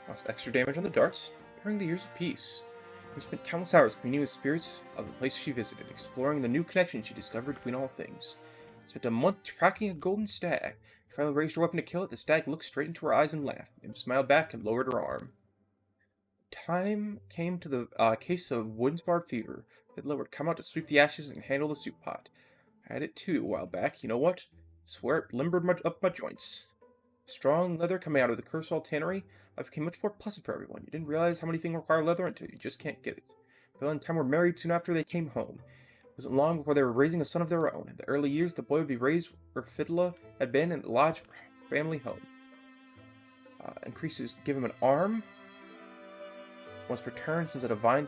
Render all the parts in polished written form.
Lost extra damage on the darts during the years of peace. We spent countless hours cleaning the spirits of the places she visited, exploring the new connections she discovered between all things. Spent a month tracking a golden stag. She finally raised her weapon to kill it. The stag looked straight into her eyes and laughed, and smiled back and lowered her arm. Time came to the case of Winsbard fever. Fiddler would come out to sweep the ashes and handle the soup pot. I had it too a while back. You know what? Swear it limbered up my joints. Strong leather coming out of the Kursal tannery, life became much more pleasant for everyone. You didn't realize how many things require leather until you just can't get it. Phil and Tom were married soon after they came home. It wasn't long before they were raising a son of their own. In the early years, the boy would be raised where Fidla had been in the lodge family home. Increases give him an arm. Once per turn, since a divine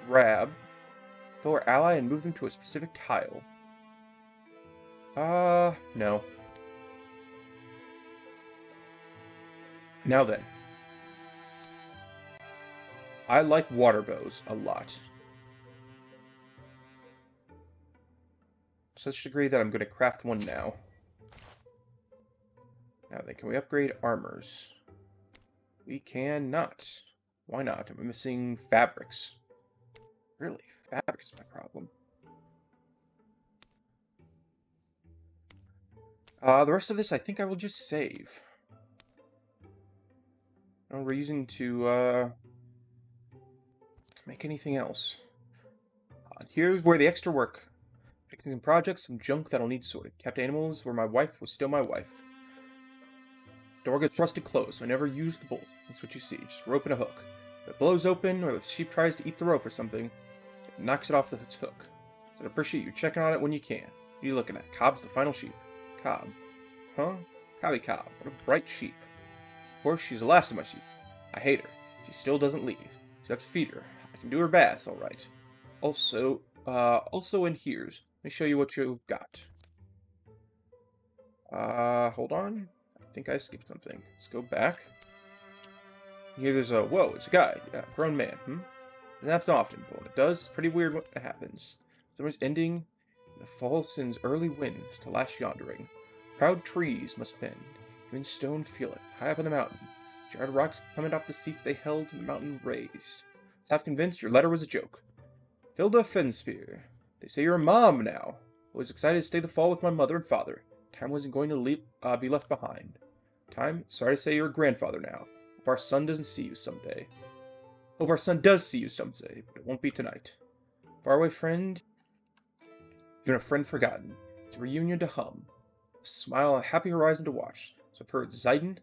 grab. Fill our ally and move them to a specific tile. No. Now then. I like water bows a lot. To such a degree that I'm going to craft one now. Now then, can we upgrade armors? We cannot. Why not? I'm missing fabrics. Really? Fabrics is my problem. The rest of this I think I will just save. No reason to make anything else. Here's where the extra work. Fixing some projects, some junk that'll need sorted. Kept animals where my wife was still my wife. Door gets rusted closed, so I never use the bolt. That's what you see, just rope and a hook. If it blows open, or the sheep tries to eat the rope or something, it knocks it off the hook. I'd appreciate you checking on it when you can. What are you looking at? Cobb's the final sheep. Cobb. Huh? Cobby Cobb. What a bright sheep. Of course, she's the last of my sheep. I hate her. She still doesn't leave. So I have to feed her. I can do her baths, alright. Also in here's. Let me show you what you've got. Hold on. I think I skipped something. Let's go back. Here there's a, whoa, it's a guy. Yeah, grown man, Doesn't happen often, but when it does, it's pretty weird when it happens. Summer's ending, and the fall sends early winds to last yondering. Proud trees must bend, even stone feel it, high up on the mountain. Jarred rocks plummet off the seats they held, and the mountain raised. I was half convinced your letter was a joke. Filda Fenspear. They say you're a mom now. I was excited to stay the fall with my mother and father. Time wasn't going to be left behind. Time, sorry to say you're a grandfather now. Hope our son doesn't see you someday. Hope our son does see you someday, but it won't be tonight. Faraway friend, even a friend forgotten. It's a reunion to hum. A smile, a happy horizon to watch. So I've heard Zayden,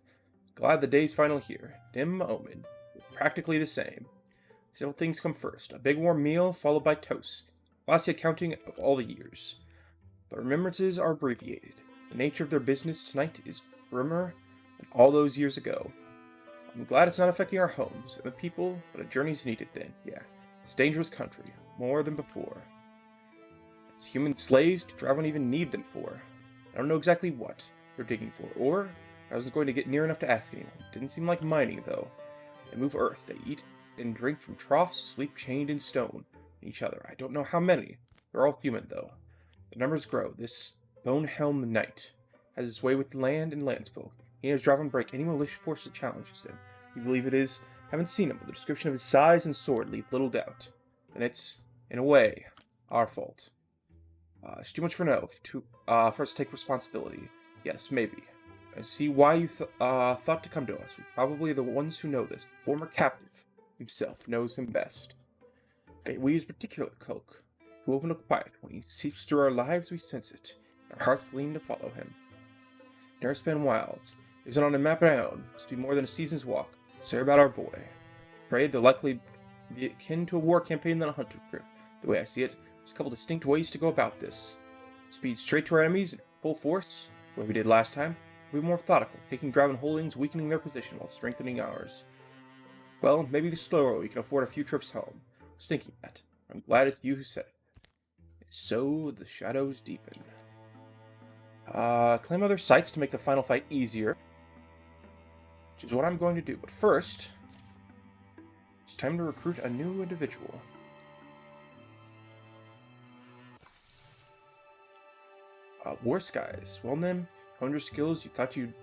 glad the day's finally here. Dim omen, practically the same. Several things come first. A big warm meal, followed by toast. Classy accounting of all the years. But remembrances are abbreviated. The nature of their business tonight is grimmer than all those years ago. I'm glad it's not affecting our homes and the people, but a journey's needed then, yeah. It's a dangerous country, more than before. As human slaves, Drauven even need them for. I don't know exactly what they're digging for, or I wasn't going to get near enough to ask anyone. Didn't seem like mining, though. They move earth, they eat and drink from troughs, sleep chained in stone. Each other. I don't know how many. They're all human, though. The numbers grow. This Bonehelm Knight has his way with land and landsfolk. He knows Drauven break any militia force that challenges him. You believe it is? Haven't seen him, but the description of his size and sword leave little doubt. Then it's, in a way, our fault. It's too much for now. For us to take responsibility. Yes, maybe. I see why you thought to come to us. We're probably the ones who know this. The former captive himself knows him best. We use particular cloak, who open up quiet. When he seeps through our lives, we sense it. Our hearts gleam to follow him. Never span wilds. Isn't on a map of my own. Must be more than a season's walk. Say about our boy. Afraid they'll likely be akin to a war campaign than a hunter trip. The way I see it, there's a couple distinct ways to go about this. Speed straight to our enemies in full force, the way we did last time. We'll be more methodical, taking Drauven holdings, weakening their position while strengthening ours. Well, maybe the slower we can afford a few trips home. I was thinking that. I'm glad it's you who said it. So the shadows deepen. Claim other sites to make the final fight easier. Which is what I'm going to do. But first, it's time to recruit a new individual. War Skies. Well then, honed your skills you thought you'd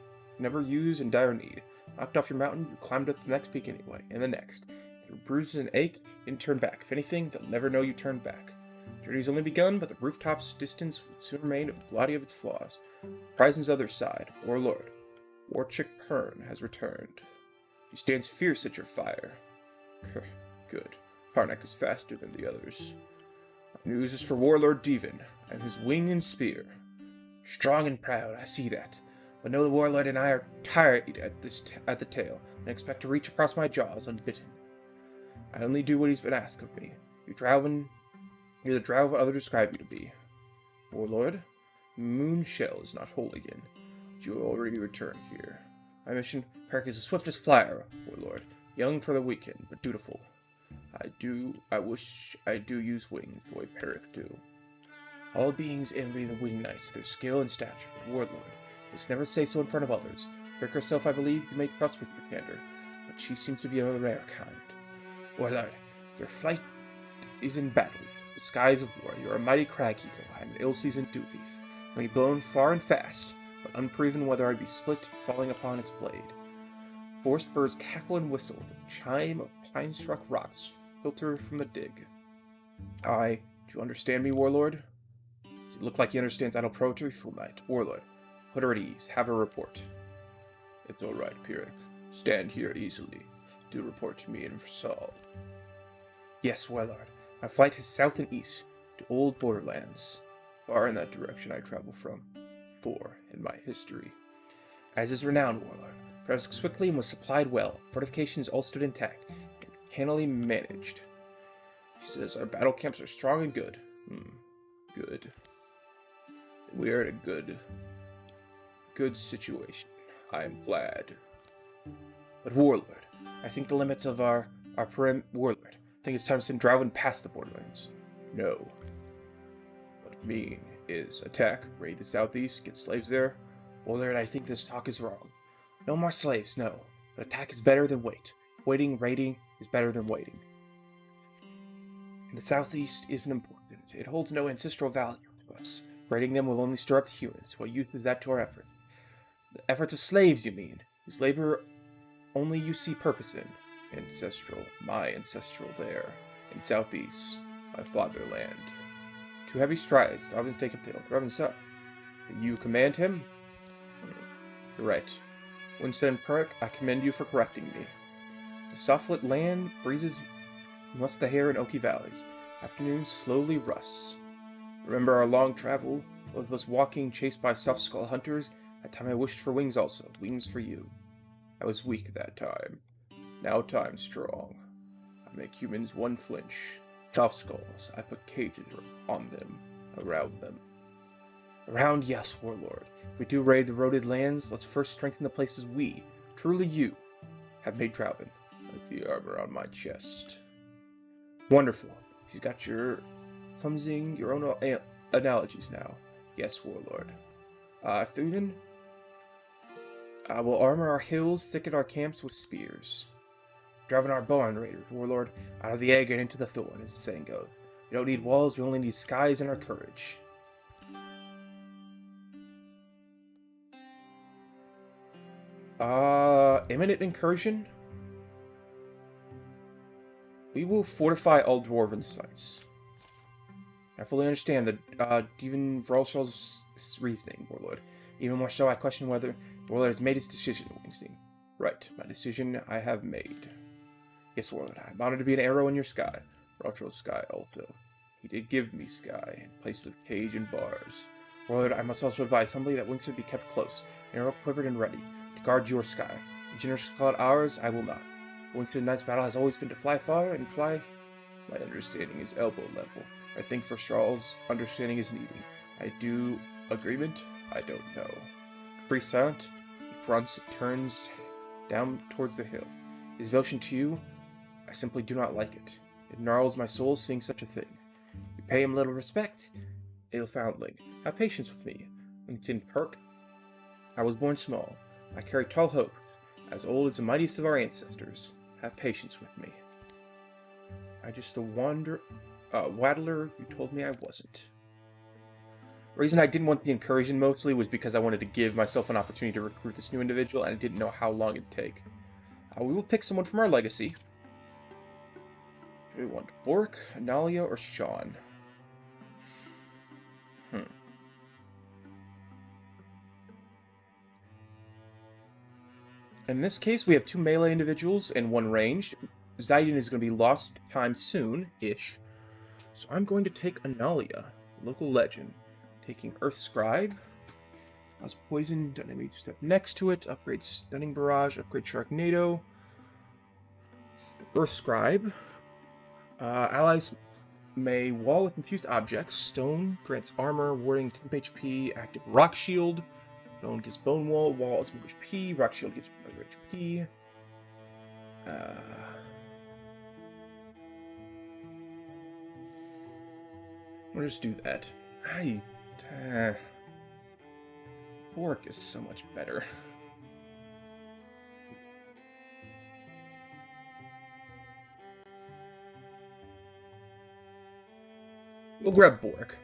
never use in dire need. Knocked off your mountain, you climbed up the next peak anyway, and the next. Through bruises and ache, you didn't turn back. If anything, they'll never know you turned back. Journey's only begun, but the rooftop's distance will soon remain a body of its flaws. Horizon's other side, Warlord. Warchick Pern has returned. He stands fierce at your fire. Good. Parnak is faster than the others. My news is for Warlord Drauven, and his wing and spear. Strong and proud, I see that. But know the Warlord and I are tired at the tail, and expect to reach across my jaws unbitten. I only do what he's been asked of me. You're the Drauven others describe you to be. Warlord, Moon Shell is not whole again. But you already returned here. My mission, Perk is the swiftest flyer, Warlord. Young for the weekend, but dutiful. I wish I do use wings the way Perk do. All beings envy the wing knights, their skill and stature, but Warlord, just never say so in front of others. Perk herself, I believe, you make trust with your candor, but she seems to be of a rare kind. Warlord, your flight is in battle. The skies of war, you are a mighty crag eagle and an ill-seasoned dew leaf. May be blown far and fast, but unproven whether I be split, falling upon its blade. Forest birds cackle and whistle, the chime of pine-struck rocks filter from the dig. Do you understand me, Warlord? Does it look like he understands idle poetry, Fool Knight? Warlord, put her at ease, have her report. It's all right, Pyrrhic. Stand here easily. Do report to me and Saul. Yes, Warlord. My flight is south and east, to old borderlands. Far in that direction I travel from. For, in my history. As is renowned, Warlord, progressed quickly and was supplied well. Fortifications all stood intact, and cannily managed. She says, our battle camps are strong and good. Good. We are in a good situation. I am glad. But Warlord, I think the limits of our Warlord. I think it's time to send Drauven past the borderlands. No. What I mean is attack, raid the southeast, get slaves there. Warlord, I think this talk is wrong. No more slaves, no. But attack is better than wait. Raiding is better than waiting. The southeast isn't important. It holds no ancestral value to us. Raiding them will only stir up the humans. What use is that to our effort? The efforts of slaves, you mean, whose labor only you see purpose in. My ancestral there, in southeast, my fatherland. Two heavy strides, Drauven take a field. Drauven's up. You command him? You're right. Winston and Perk, I commend you for correcting me. The soft-lit land breezes must the hair in oaky valleys. Afternoons slowly rusts. Remember our long travel, both of us walking, chased by soft-skull hunters. That time I wished for wings also, wings for you. I was weak that time. Now time's strong. I make humans one flinch. Soft skulls, I put cages on them, around them. Around, yes, Warlord. If we do raid the eroded lands, let's first strengthen the places we, truly you, have made Drauven, like the armor on my chest. Wonderful. You've got your clumsing your own analogies now. Yes, Warlord. Drauven? We'll armor our hills, thicken our camps with spears. Driving our barn raiders, Warlord, out of the egg and into the thorn, as the saying goes. We don't need walls, we only need skies and our courage. Imminent incursion? We will fortify all dwarven sites. I fully understand the even Vralshal's reasoning, Warlord. Even more so, I question whether Warlord has made his decision, Wingsting. Right, my decision I have made. Yes, Warlord, I'm honored to be an arrow in your sky. Vralshal's sky also. He did give me sky, in place of cage and bars. Warlord, I must also advise humbly that wings should be kept close, an arrow quivered and ready, to guard your sky. The generous call ours, I will not. The wing to the night's battle has always been to fly far and fly. My understanding is elbow level. I think for Strahl's understanding is needing. I do agreement? I don't know. Free silent, he grunts, turns down towards the hill. His devotion to you, I simply do not like it. It gnarls my soul seeing such a thing. You pay him little respect? Ill foundling, have patience with me. Lieutenant Perk, I was born small. I carry tall hope, as old as the mightiest of our ancestors. Have patience with me. I just a waddler, you told me I wasn't. The reason I didn't want the incursion mostly was because I wanted to give myself an opportunity to recruit this new individual, and I didn't know how long it'd take. We will pick someone from our legacy. Do we want Bork, Analia, or Sean? In this case, we have 2 melee individuals and 1 ranged. Zaiden is going to be lost time soon-ish. So I'm going to take Analia, local legend. Taking Earth Scribe. Cause poison, enemy step next to it. Upgrade Stunning Barrage, upgrade Sharknado. Earth Scribe. Allies may wall with infused objects. Stone grants armor, warding 10 HP. Active Rock Shield. Bone gives Bone Wall. Wall is more HP. Rock Shield gives more HP. We'll just do that. Bork is so much better. We'll grab Bork.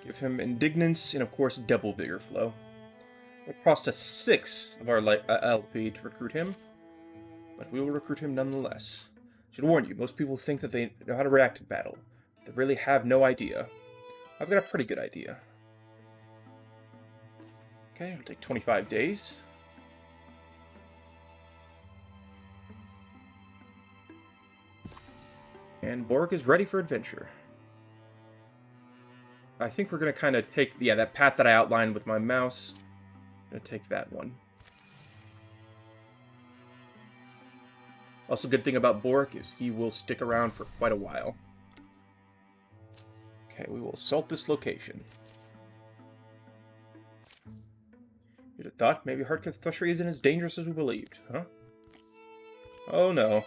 Give him Indignance and, of course, double Vigor Flow. It cost us 6 of our LP to recruit him, but we will recruit him nonetheless. Should warn you, most people think that they know how to react in battle. They really have no idea. I've got a pretty good idea. Okay, it'll take 25 days. And Borg is ready for adventure. I think we're going to kind of take, that path that I outlined with my mouse. I'm going to take that one. Also, good thing about Bork is he will stick around for quite a while. Okay, we will assault this location. You'd have thought maybe Hardcore Threshery isn't as dangerous as we believed, huh? Oh no.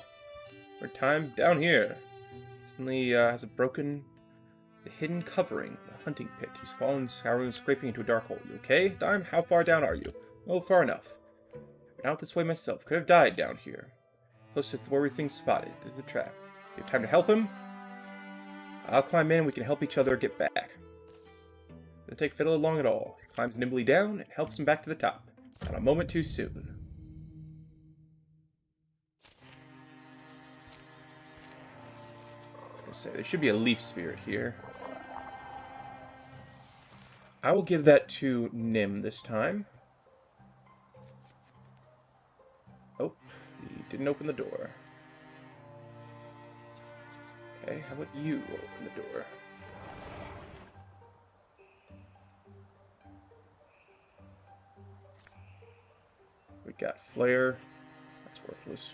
We're timed down here. Suddenly has a broken, hidden covering, a hunting pit. He's fallen, scouring, and scraping into a dark hole. You okay, Dime? How far down are you? Oh, far enough. I've been out this way myself. Could have died down here. Close to where everything's spotted. There's the trap. You have time to help him? I'll climb in and we can help each other get back. Doesn't take Fiddler long at all. He climbs nimbly down and helps him back to the top. Not a moment too soon. There should be a leaf spirit here. I will give that to Nim this time. Oh, he didn't open the door. Okay, how about you open the door? We got Flare. That's worthless.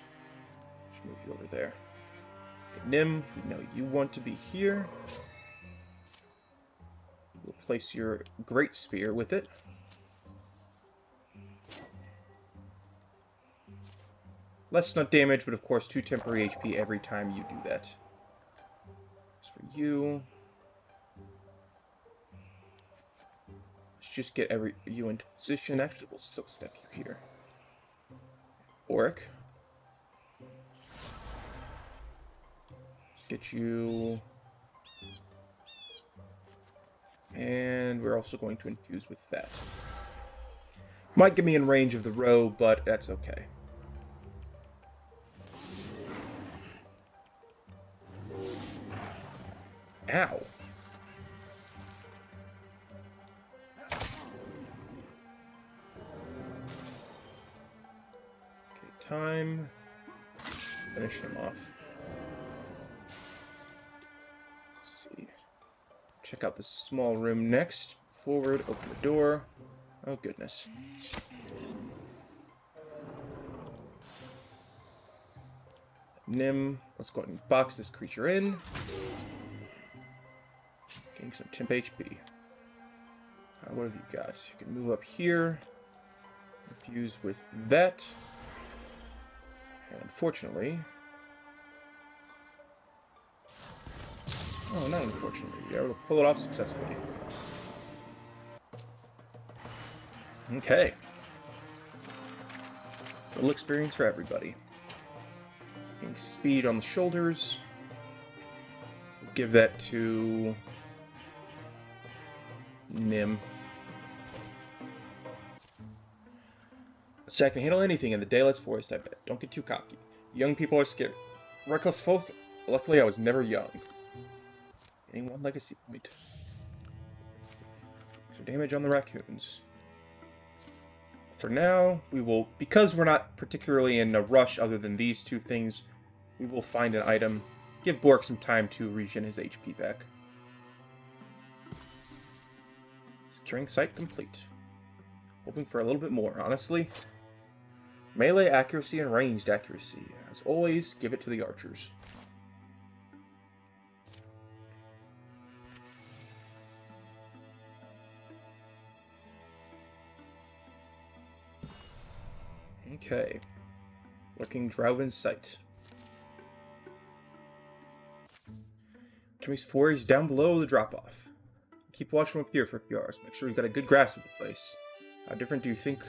Just move you over there. Nim, we know you want to be here. We'll place your Great Spear with it. Less nut damage, but of course 2 temporary HP every time you do that. As for you, let's just get you into position. Actually, we'll still step you here. Auric. Get you, and we're also going to infuse with that. Might get me in range of the row, but that's okay. Ow. Okay, time. Finish him off. Check out this small room next. Forward, open the door. Oh, goodness. Nim, let's go ahead and box this creature in. Getting some temp HP. What have you got? You can move up here. Infuse with that. And unfortunately... Oh, not unfortunately. We were able to pull it off successfully. Okay. Little experience for everybody. Getting speed on the shoulders. give that to Nim. A sack can handle anything in the Daylight's forest, I bet. Don't get too cocky. Young people are scared. Reckless folk? Luckily, I was never young. Getting one legacy point. So damage on the raccoons. For now, we will, because we're not particularly in a rush other than these two things, we will find an item. Give Bork some time to regen his HP back. Securing site complete. Hoping for a little bit more, honestly. Melee accuracy and ranged accuracy. As always, give it to the archers. Okay. Looking Drauven's site. Jimmy's four is down below the drop-off. Keep watch from up here for a few hours. Make sure you've got a good grasp of the place. How different do you think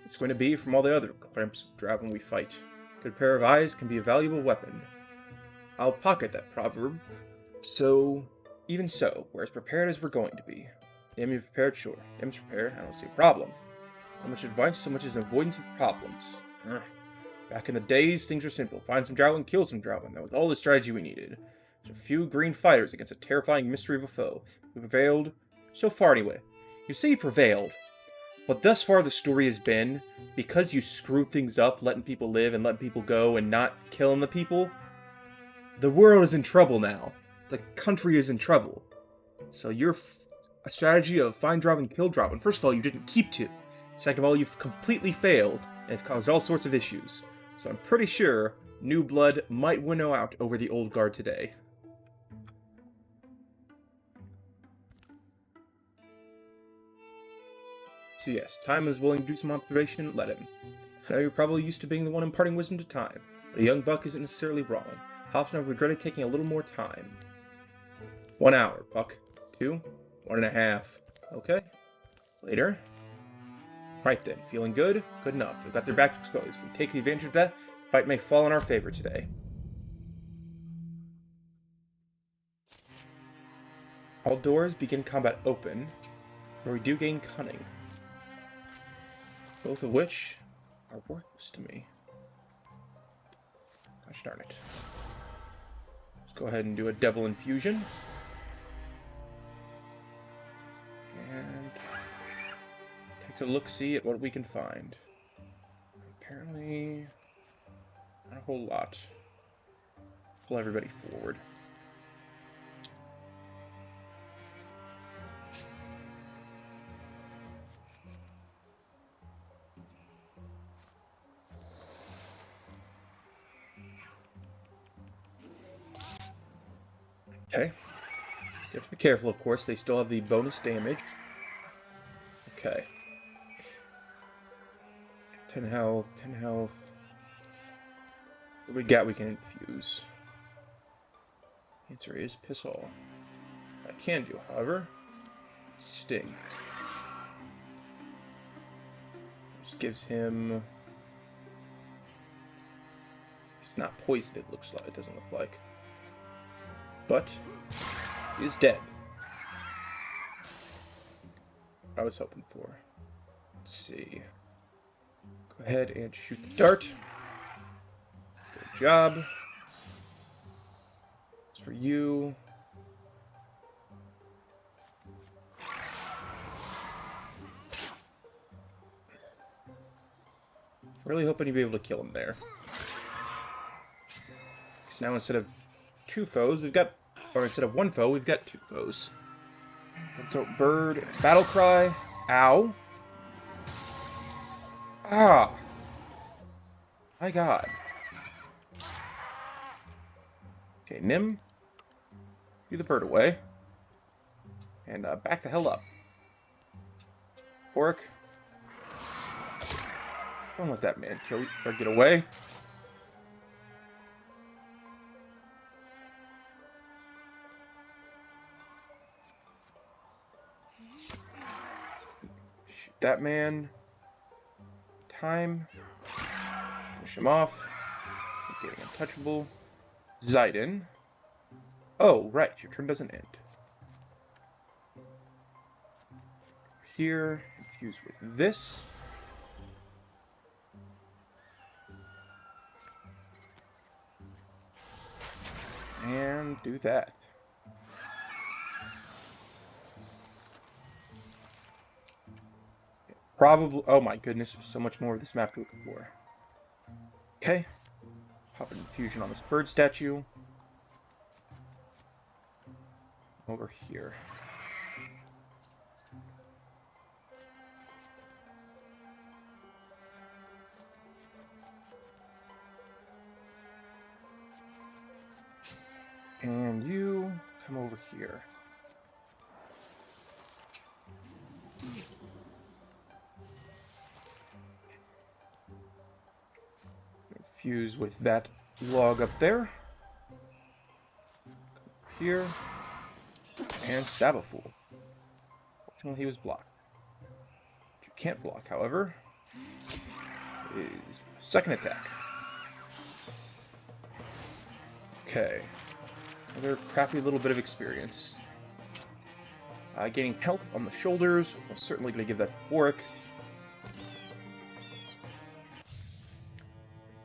it's going to be from all the other clamps of Drauven we fight? A good pair of eyes can be a valuable weapon. I'll pocket that proverb. So, even so, we're as prepared as we're going to be. Damn, you prepared? Sure. Damn's prepared. I don't see a problem. Not much advice, so much as an avoidance of problems. Back in the days, things were simple. Find some Drauven, kill some Drauven. That was all the strategy we needed. Just a few green fighters against a terrifying mystery of a foe. We prevailed. So far, anyway. You say you prevailed. But thus far, the story has been, because you screwed things up, letting people live and letting people go and not killing the people, the world is in trouble now. The country is in trouble. So your a strategy of find Drauven, kill Drauven. First of all, you didn't keep to. Second of all, you've completely failed, and it's caused all sorts of issues. So I'm pretty sure new blood might winnow out over the old guard today. So yes, Time is willing to do some observation, let him. I know you're probably used to being the one imparting wisdom to Time, but a young buck isn't necessarily wrong. How often I've regretted taking a little more time. 1 hour, Buck. 2, 1.5. Okay. Later. Right then, feeling good? Good enough. We've got their back exposed. If we take the advantage of that, the fight may fall in our favor today. All doors begin combat open, where we do gain cunning. Both of which are worthless to me. Gosh darn it. Let's go ahead and do a devil infusion. And take a look-see at what we can find. Apparently, not a whole lot. Pull everybody forward. Okay. You have to be careful, of course. They still have the bonus damage. Okay. 10 health, 10 health. What we got we can infuse. Answer is piss all. I can do, however, sting. Just gives him... He's not poisoned, it looks like. It doesn't look like. But he is dead. I was hoping for. Let's see. Go ahead and shoot the dart. Good job. It's for you. Really hoping you'll be able to kill him there. Because now instead of 2 foes, we've got, or instead of 1 foe, we've got 2 foes. Throat bird, battle cry, ow. Ah. My god. Okay, Nim. Do the bird away. And back the hell up. Pork. Don't let that man kill you or get away. Shoot that man. Time. Push him off. Getting untouchable. Zidon. Oh, right. Your turn doesn't end. Here, infuse with this. And do that. Probably. Oh my goodness, there's so much more of this map to explore. Okay. Pop an infusion on this bird statue. Over here. And you come over here. Fuse with that log up there. Here. And stab a fool. Fortunately, he was blocked. What you can't block, however, is second attack. Okay. Another crappy little bit of experience. Gaining health on the shoulders. I'm certainly going to give that to Warwick.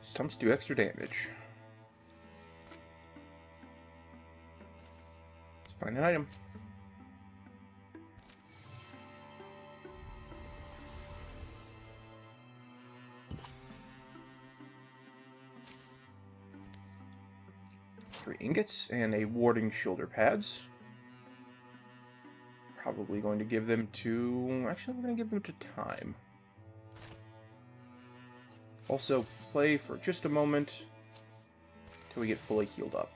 Stumps do extra damage. Let's find an item. Three ingots and a warding shoulder pads. Probably going to give them to... Actually, we're going to give them to Time. Also, play for just a moment till we get fully healed up.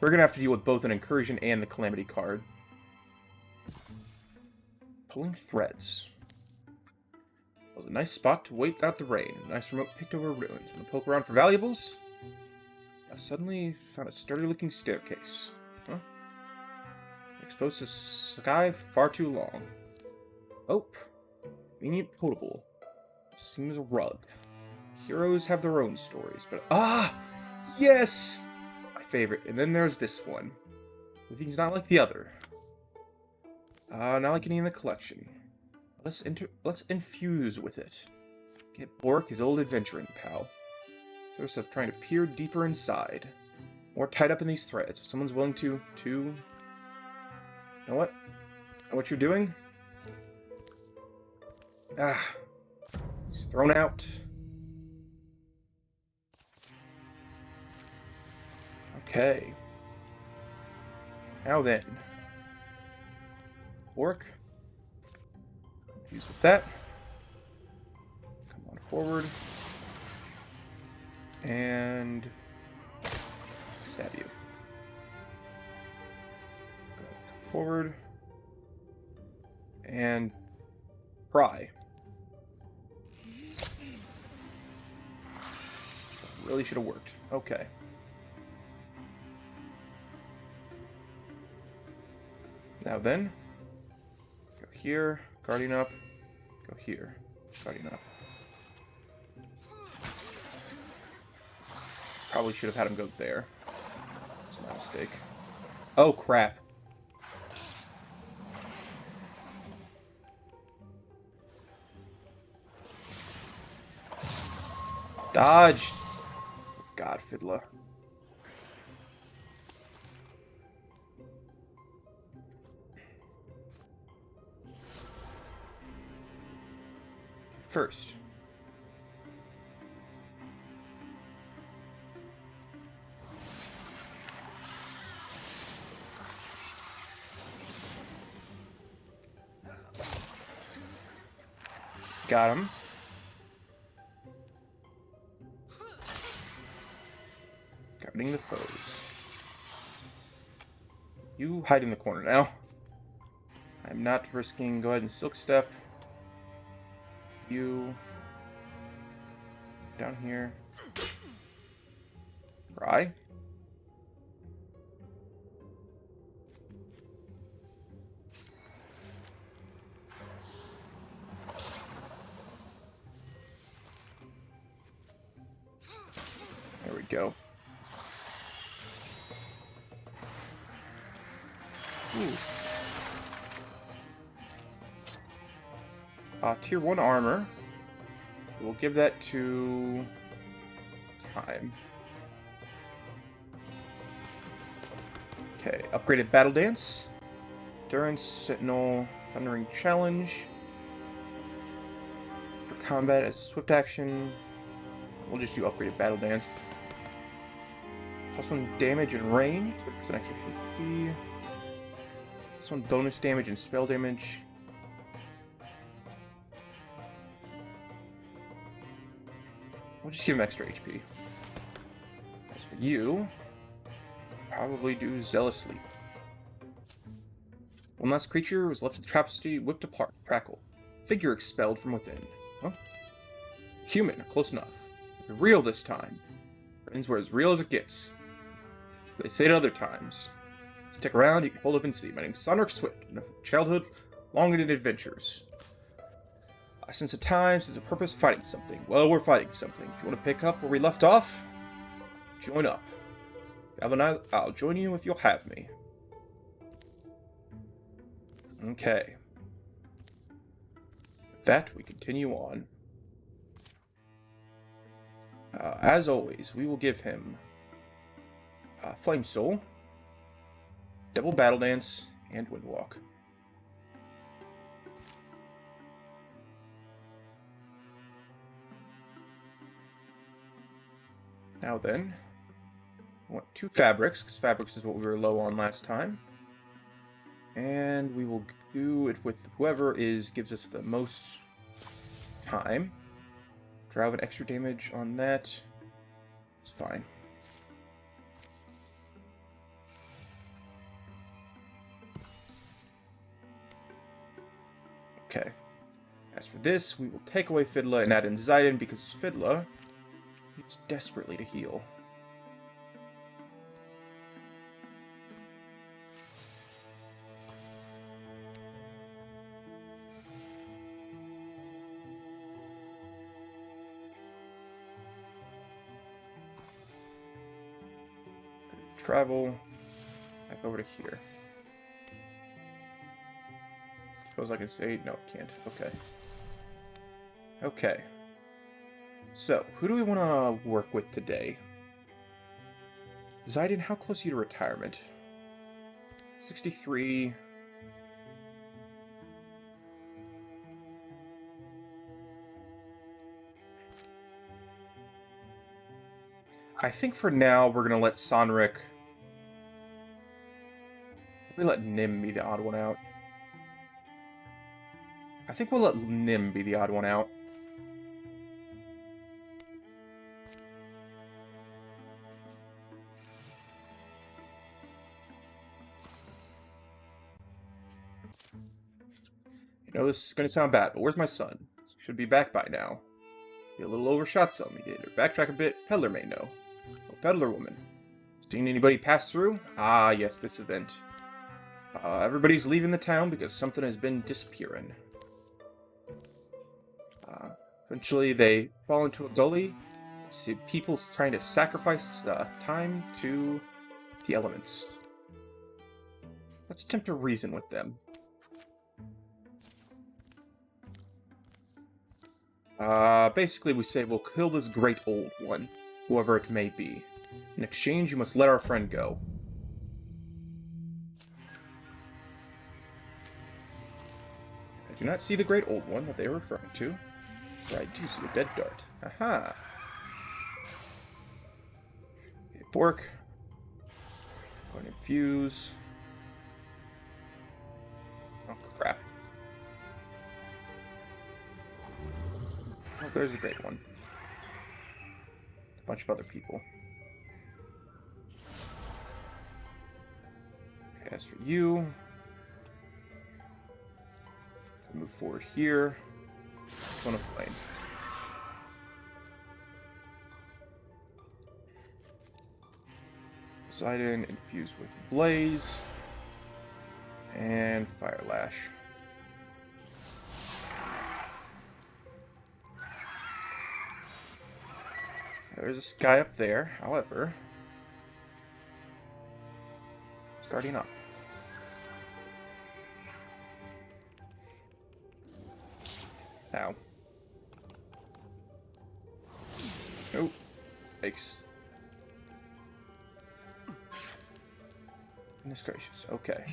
We're going to have to deal with both an Incursion and the Calamity card. Pulling threads. It was a nice spot to wait out the rain. A nice remote picked over ruins. Want to poke around for valuables? I suddenly found a sturdy-looking staircase. Huh? Exposed to sky far too long. Oh, convenient potable. Seems a rug. Heroes have their own stories, but yes, my favorite. And then there's this one. Living's not like the other. Not like any in the collection. Let's infuse with it. Get Bork, his old adventuring pal. Sort of trying to peer deeper inside. More tied up in these threads. If someone's willing to... You know what? Know what you're doing? He's thrown out. Okay. Now then. Work. Use with that. Come on forward. And stab you. Go forward. And pry. Really should have worked. Okay. Now then, go here, guardian up, go here, guardian up. Probably should have had him go there. It's my mistake. Oh, crap. Dodge! God, Fiddler. First. Got him. Guarding the foes. You hide in the corner now. I'm not risking. Go ahead and Silk Step. You down here. Try. There we go. Tier 1 armor. We'll give that to... Time. Okay, upgraded Battle Dance. Endurance, Sentinel, Thundering Challenge. For combat as a swift action, we'll just do upgraded Battle Dance. +1 damage and range, 30% extra HP. +1 bonus damage and spell damage. We'll just give him extra HP. As for you, probably do Zealous Leap. One last creature was left in the travesty, whipped apart, crackle. Figure expelled from within. Huh? Human, close enough. Real this time. Friends were as real as it gets. They say it other times. Stick around, you can hold up and see. My name's Sonric Swift, enough of childhood, long in adventures. I sense at times there's a purpose fighting something. Well, we're fighting something. If you want to pick up where we left off, join up. I'll join you if you'll have me. Okay. With that, we continue on. As always, we will give him Flame Soul, Double Battle Dance, and Windwalk. Now then, I want 2 fabrics, because fabrics is what we were low on last time. And we will do it with whoever gives us the most time. Drauven extra damage on that. It's fine. Okay. As for this, we will take away Fiddler and add in Zidane because Fiddler needs desperately to heal. Travel back over to here. Suppose I can stay? No, can't. Okay. Okay. So, who do we want to work with today? Zidane, how close are you to retirement? 63. I think for now we're going to let Sonric... We let Nim be the odd one out. I think we'll let Nim be the odd one out. You know, this is going to sound bad, but where's my son? Should be back by now. Be a little overshot some, he did. Or backtrack a bit, peddler may know. Oh, peddler woman. Seen anybody pass through? Ah, yes, this event. Everybody's leaving the town because something has been disappearing. Eventually, they fall into a gully. See people trying to sacrifice time to the elements. Let's attempt to reason with them. Basically, we say we'll kill this great old one, whoever it may be. In exchange, you must let our friend go. I do not see the great old one that they are referring to. But I do see a dead dart. Aha! Okay, pork. Go and infuse. Oh, crap. Oh, there's a great one. A bunch of other people. Okay, as for you... Move forward here. Cone of Flame. Zidane infused with Blaze. And Fire Lash. There's this guy up there, however. Starting up. Ow. Oh. Yikes. Goodness gracious. Okay.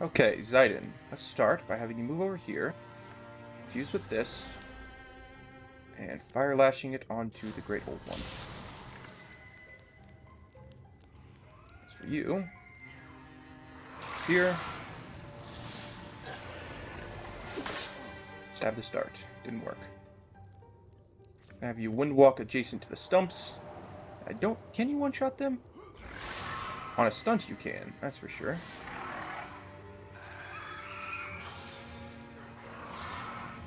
Okay, Zidon. Let's start by having you move over here. Fuse with this. And fire lashing it onto the Great Old One. As for you, here. Stab the start. Didn't work. Have you Windwalk adjacent to the stumps. Can you one-shot them? On a stunt you can, that's for sure.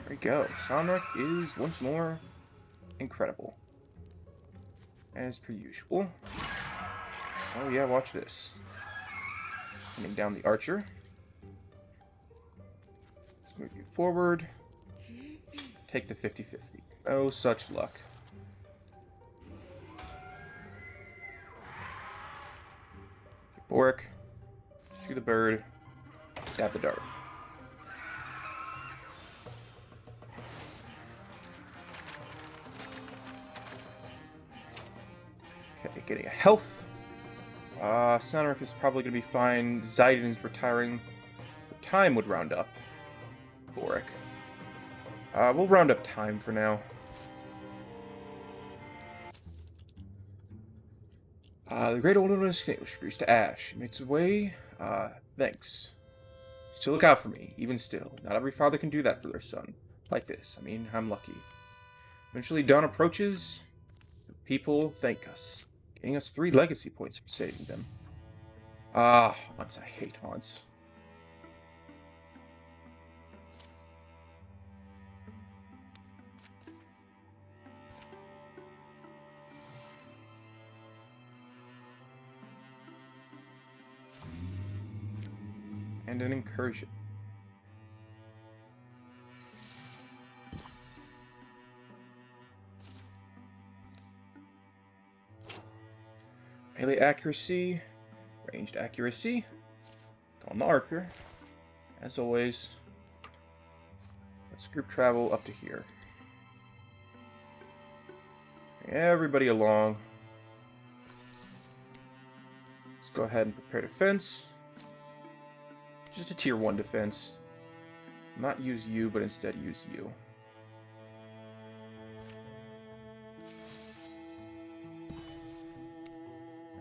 There we go. Sonic is once more incredible. As per usual. Oh yeah, watch this. Coming down the archer. Let's move you forward. Take the 50-50. Oh, such luck. Boric. Shoot the bird. Stab the dart. Okay, getting a health. Sonoric is probably going to be fine. Zidon's retiring. The time would round up. Boric. We'll round up time for now. The Great Old One is extinguished, reduced to ash. It makes its way. Thanks. Still look out for me, even still. Not every father can do that for their son. Like this. I mean, I'm lucky. Eventually, dawn approaches. The people thank us. Getting us 3 legacy points for saving them. Haunts. I hate haunts. And an incursion. Melee accuracy, ranged accuracy. Go on the archer. As always, let's group travel up to here. Bring everybody along. Let's go ahead and prepare defense. Just a tier 1 defense. Not use you, but instead use you.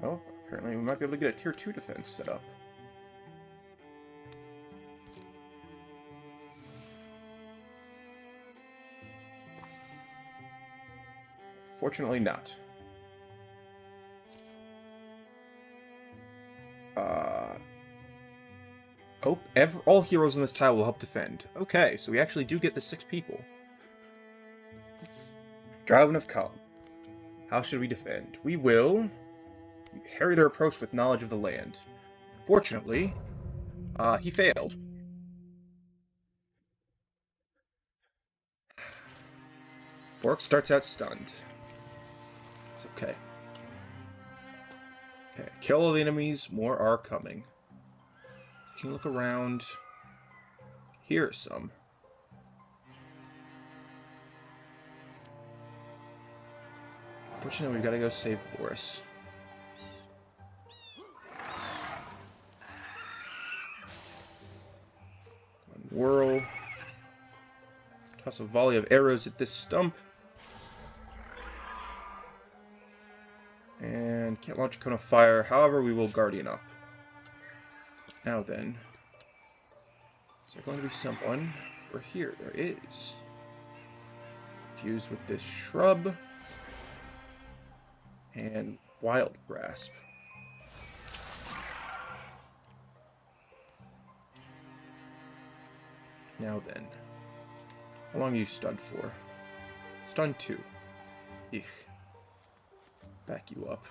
Oh, apparently we might be able to get a tier 2 defense set up. Fortunately not. All heroes in this tile will help defend. Okay, so we actually do get the 6 people. Drauven of Calm. How should we defend? We will harry their approach with knowledge of the land. Fortunately, he failed. Bork starts out stunned. It's okay. Okay, kill all the enemies, more are coming. You can look around. Here are some. Unfortunately, we've got to go save Boris. Whirl. Toss a volley of arrows at this stump. And can't launch a cone of fire. However, we will Guardian up. Now then. Is there going to be someone? Over here, there is. Fuse with this shrub. And Wild Grasp. Now then. How long are you stunned for? Stunned 2. Eek. Back you up.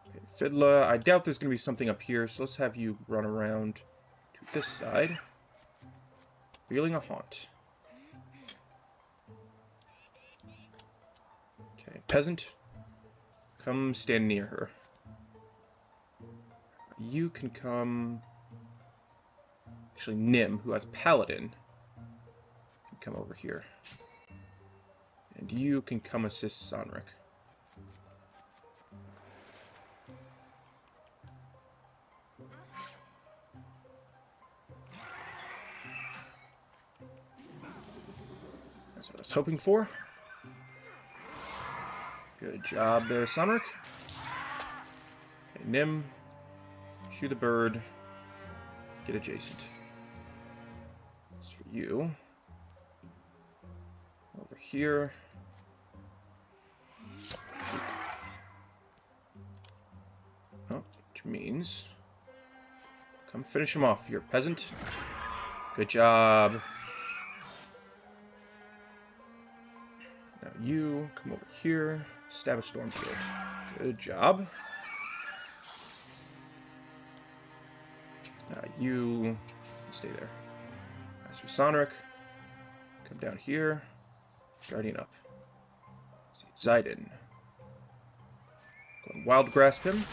Okay, Fiddler. I doubt there's going to be something up here, so let's have you run around to this side. Feeling a haunt. Okay, Peasant. come stand near her. You can come... Actually, Nim, who has Paladin, can come over here. And you can come assist Sonric. That's what I was hoping for. Good job there, Sonric. Okay, Nim, shoot the bird, get adjacent. That's for you. Over here. Oh, which means... Come finish him off, you peasant. Good job. Now you come over here, stab a Stormfield. Good job. Now you stay there. As for Sonric, come down here, Guardian up. See, Zidon. Go and Wild Grasp him.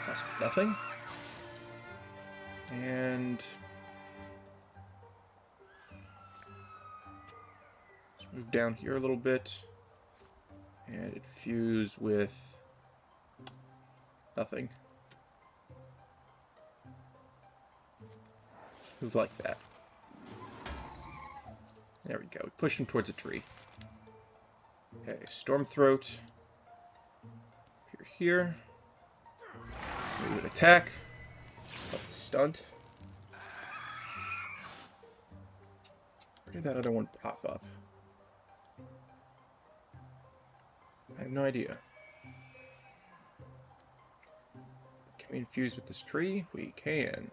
Cost nothing. And let's move down here a little bit. And it fuse with nothing. Move like that. There we go. We push him towards a tree. Okay, Stormthroat. Here. Move an attack. Plus a stunt. Where did that other one pop up? I have no idea. Can we infuse with this tree? We can.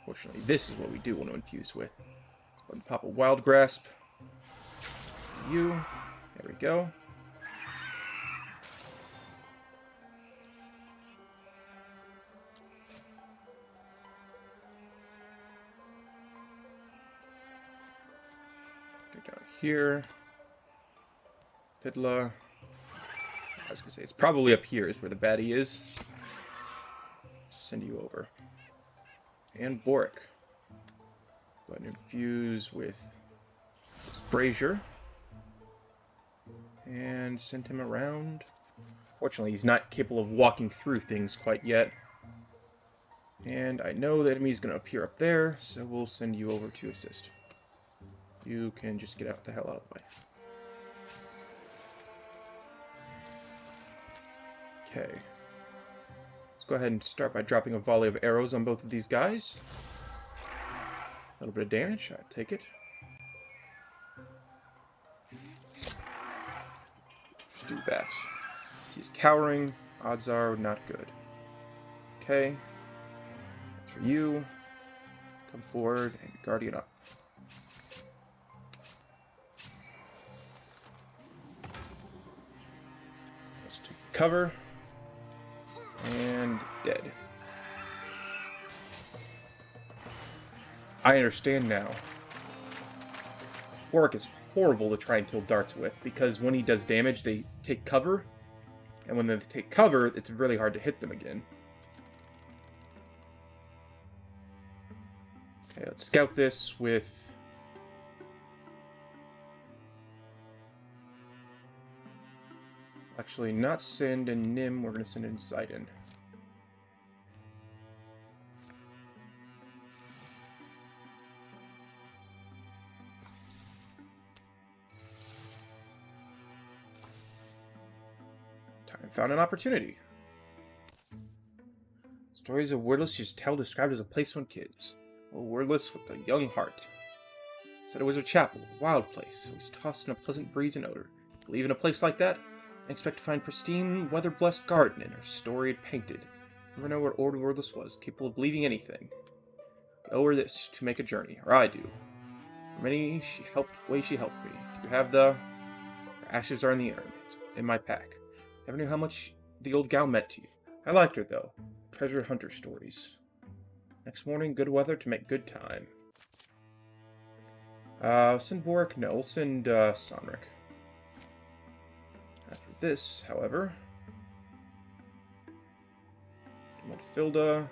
Fortunately, this is what we do want to infuse with. Go and pop a Wild Grasp. You. There we go. Go down here. Fiddler. I was going to say, it's probably up here is where the baddie is. Send you over. And Boric. Go ahead and infuse with this Brazier. And send him around. Fortunately, he's not capable of walking through things quite yet. And I know the enemy's going to appear up there, so we'll send you over to assist. You can just get out the hell out of the way. Okay. Let's go ahead and start by dropping a volley of arrows on both of these guys. A little bit of damage, I'll take it. Do that. He's cowering. Odds are not good. Okay. That's for you. Come forward and Guardian up. Let's take cover. And dead. I understand now. Warwick is horrible to try and kill darts with, because when he does damage, they take cover. And when they take cover, it's really hard to hit them again. Okay, let's scout this with... Actually, not Send and Nim, we're going to send in Zidon. Time found an opportunity. Stories of Wordless used to tell described as a place for kids. A wordless with a young heart. Said it was a chapel, a wild place, always tossed in a pleasant breeze and odor. Believe in a place like that? I expect to find pristine, weather-blessed garden in her storied painted. Never know what old Wordless was, capable of believing anything. I owe her this to make a journey, or I do. For many ways she helped me. Do you have the... Her ashes are in the urn. It's in my pack. Never knew how much the old gal meant to you. I liked her, though. Treasure hunter stories. Next morning, good weather to make good time. Send Boric? No, we'll send Sonric. want this, however. Don't want Filda.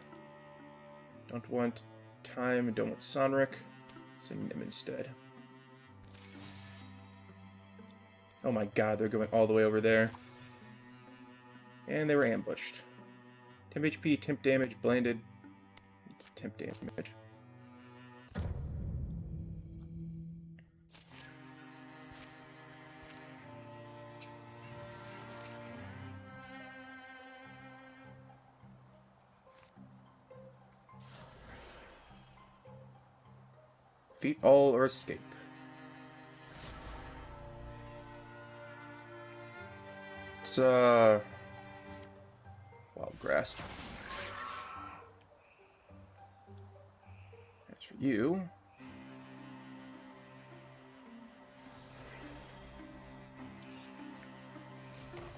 Don't want Time. Don't want Sonric. Send them instead. Oh my god, they're going all the way over there. And they were ambushed. Temp HP, temp damage, blanded. Temp damage. Defeat all or escape. It's Wild Grasp. That's for you.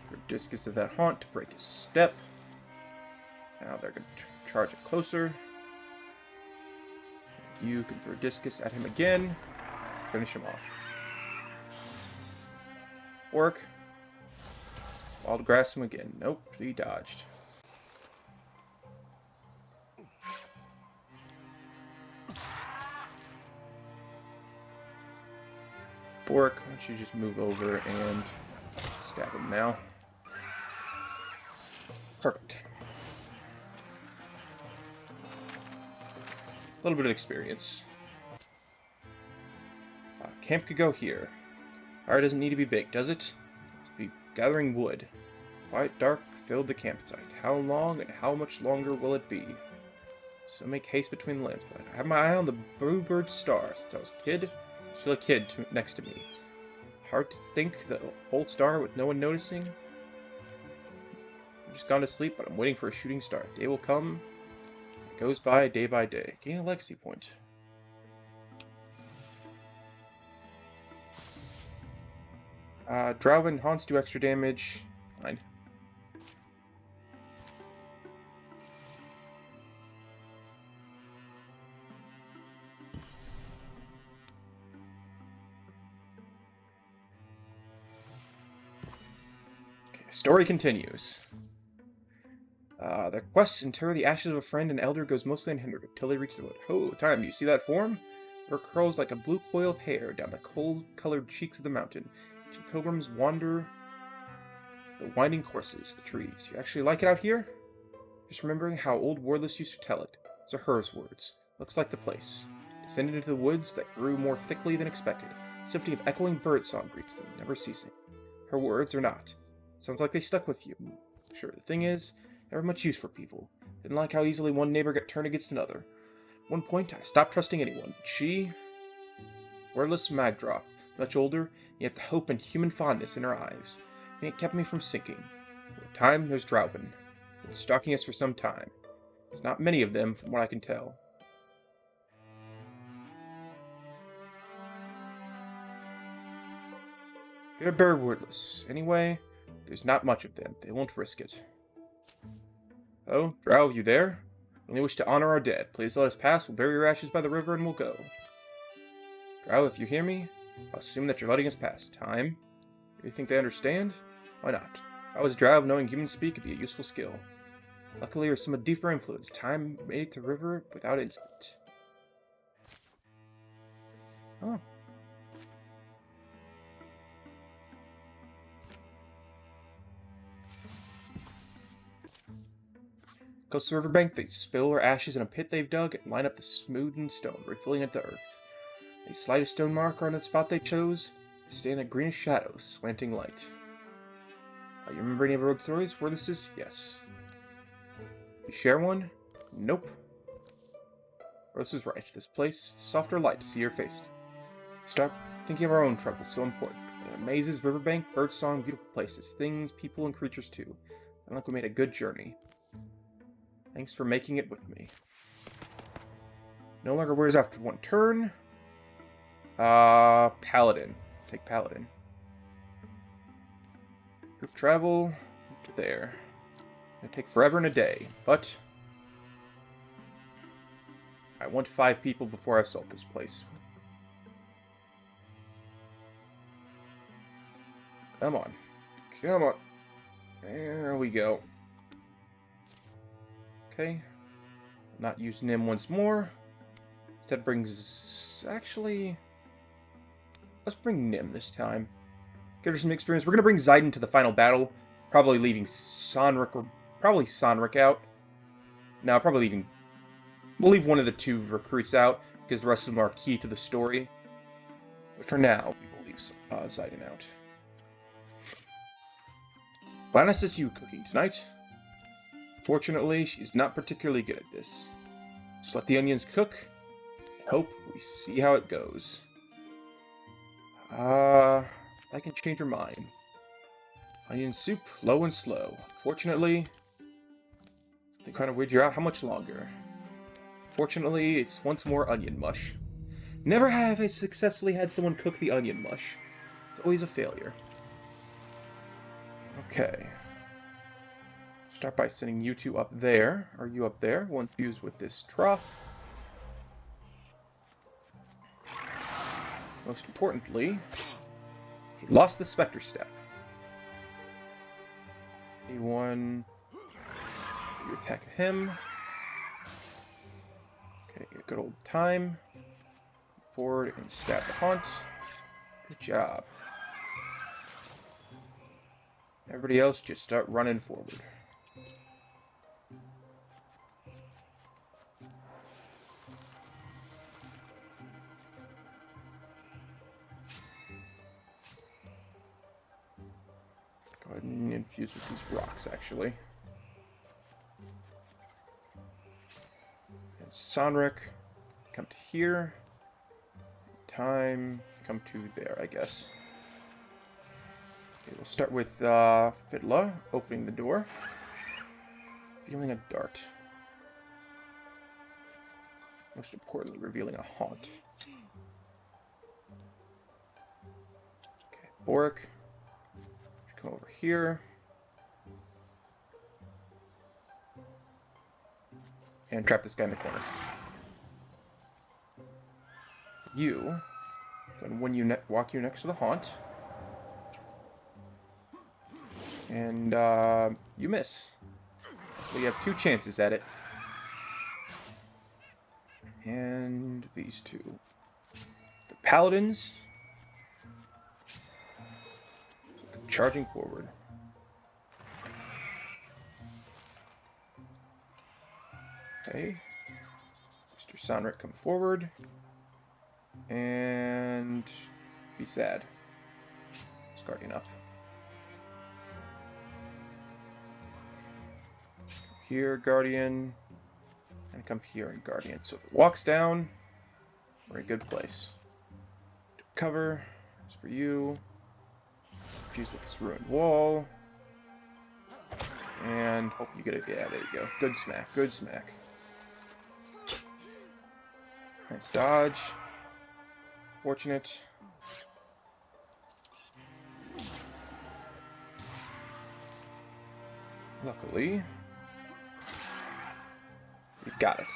Your Discus of that Haunt to break his step. Now they're going to charge it closer. You can throw a Discus at him again. Finish him off. Work. Wild Grass him again. Nope, he dodged. Bork, why don't you just move over and stab him now? Perfect. A little bit of experience. Camp could go here. Fire doesn't need to be big, does it? Be gathering wood. Quiet, dark, filled the campsite. How long and how much longer will it be? So make haste between the lamps. I have my eye on the bluebird star since I was a kid. Still a kid next to me. Hard to think the whole star with no one noticing. I'm just gone to sleep, but I'm waiting for a shooting star. Day will come. It goes by day. Gain a legacy point. Drauven haunts do extra damage. Fine. Okay, story continues. The quest to inter the ashes of a friend and elder goes mostly unhindered until they reach the wood. Oh, time, do you see that form? It curls like a blue coil of hair down the cold-colored cheeks of the mountain. Pilgrims wander the winding courses, the trees. You actually like it out here? Just remembering how old Wordless used to tell it. Those are hers words. Looks like the place. Descended into the woods that grew more thickly than expected. A symphony of echoing bird song greets them, never ceasing. Her words are not. Sounds like they stuck with you. Sure, the thing is, never much use for people. Didn't like how easily one neighbor got turned against another. At one point, I stopped trusting anyone. But she... Wordless Magdrop. Much older, yet the hope and human fondness in her eyes. It kept me from sinking. With time, there's Drauven. Been stalking us for some time. There's not many of them, from what I can tell. They're bare wordless. Anyway, there's not much of them. They won't risk it. Oh, Drow, you there? We only wish to honor our dead. Please let us pass. We'll bury your ashes by the river and we'll go. Drow, if you hear me, I'll assume that you're letting us pass. Time? Do you think they understand? Why not? If I was Drow, knowing human speak could be a useful skill. Luckily, or some deeper influence, time made it to the river without incident. Oh. Close to the riverbank, they spill their ashes in a pit they've dug and line up the smoothened stone, refilling it to earth. They slide a stone marker on the spot they chose. They stand in a greenish shadow, slanting light. You remember any of our old stories where this is? Yes. You share one? Nope. Rose was right. This place, softer light to see your face. Stop thinking of our own troubles, so important. Mazes, riverbank, birdsong, beautiful places, things, people, and creatures too. I think we made a good journey. Thanks for making it with me. No longer wears after one turn. Paladin. Take Paladin. Group travel to there. It'll take forever and a day, but I want 5 people before I assault this place. Come on. Come on. There we go. Okay. Not use Nim once more. That brings... Actually... Let's bring Nim this time. Get her some experience. We're going to bring Zayden to the final battle. Probably leaving Sonrik or... Probably Sonrik out. No, probably leaving... We'll leave one of the two recruits out, because the rest of them are key to the story. But for now, we will leave Zayden out. Lana says you cooking tonight. Fortunately, she's not particularly good at this. Just let the onions cook, and hope we see how it goes. I can change her mind. Onion soup, low and slow. Fortunately, they kind of weird you out. How much longer? Fortunately, it's once more onion mush. Never have I successfully had someone cook the onion mush. It's always a failure. Okay. Start by sending you two up there. Are you up there? We'll infuse with this trough. Most importantly, he lost the Spectre Step. A1. You attack him. Okay, a good old time. Forward and stab the haunt. Good job. Everybody else just start running forward. Go ahead and infuse with these rocks, actually. And Sonrik, come to here. Time, come to there, I guess. Okay, we'll start with Fidla opening the door. Revealing a dart. Most importantly, revealing a haunt. Okay, Boric. Come over here. And trap this guy in the corner. You, and when you walk you next to the haunt. And you miss. So you have two chances at it. And these two. The paladins. Charging forward. Okay. Mr. Sonrik, come forward. And be sad. It's Guardian up. Here, Guardian. And come here and Guardian. So if it walks down, we're in a good place. To cover. It's for you. Fuse with this ruined wall. And hope you get it. Yeah, there you go. Good smack. Good smack. Nice dodge. Fortunate. Luckily, we got it.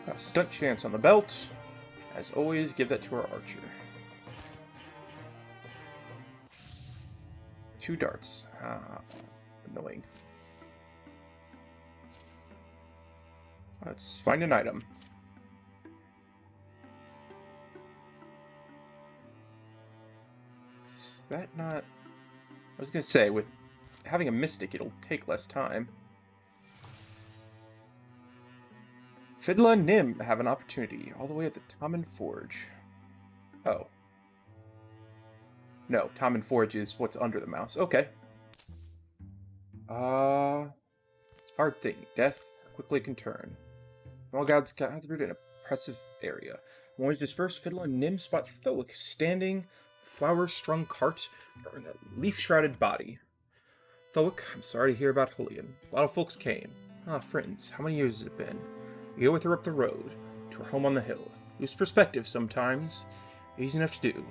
A stunt chance on the belt. As always, give that to our archer. 2 darts. Annoying. Let's find an item. Is that not... I was gonna say, with having a mystic, it'll take less time. Fidla and Nim have an opportunity all the way at the Tommen Forge. Oh. No, Tommen Forge is what's under the mouse. Okay. Hard thing. Death quickly can turn. All gods gathered in an oppressive area. When was dispersed, Fidla and Nim spot Thoic standing, flower-strung cart, or in a leaf-shrouded body. Thoic, I'm sorry to hear about Julian. A lot of folks came. Ah, friends, how many years has it been? You go with her up the road, to her home on the hill. Lose perspective sometimes. Easy enough to do.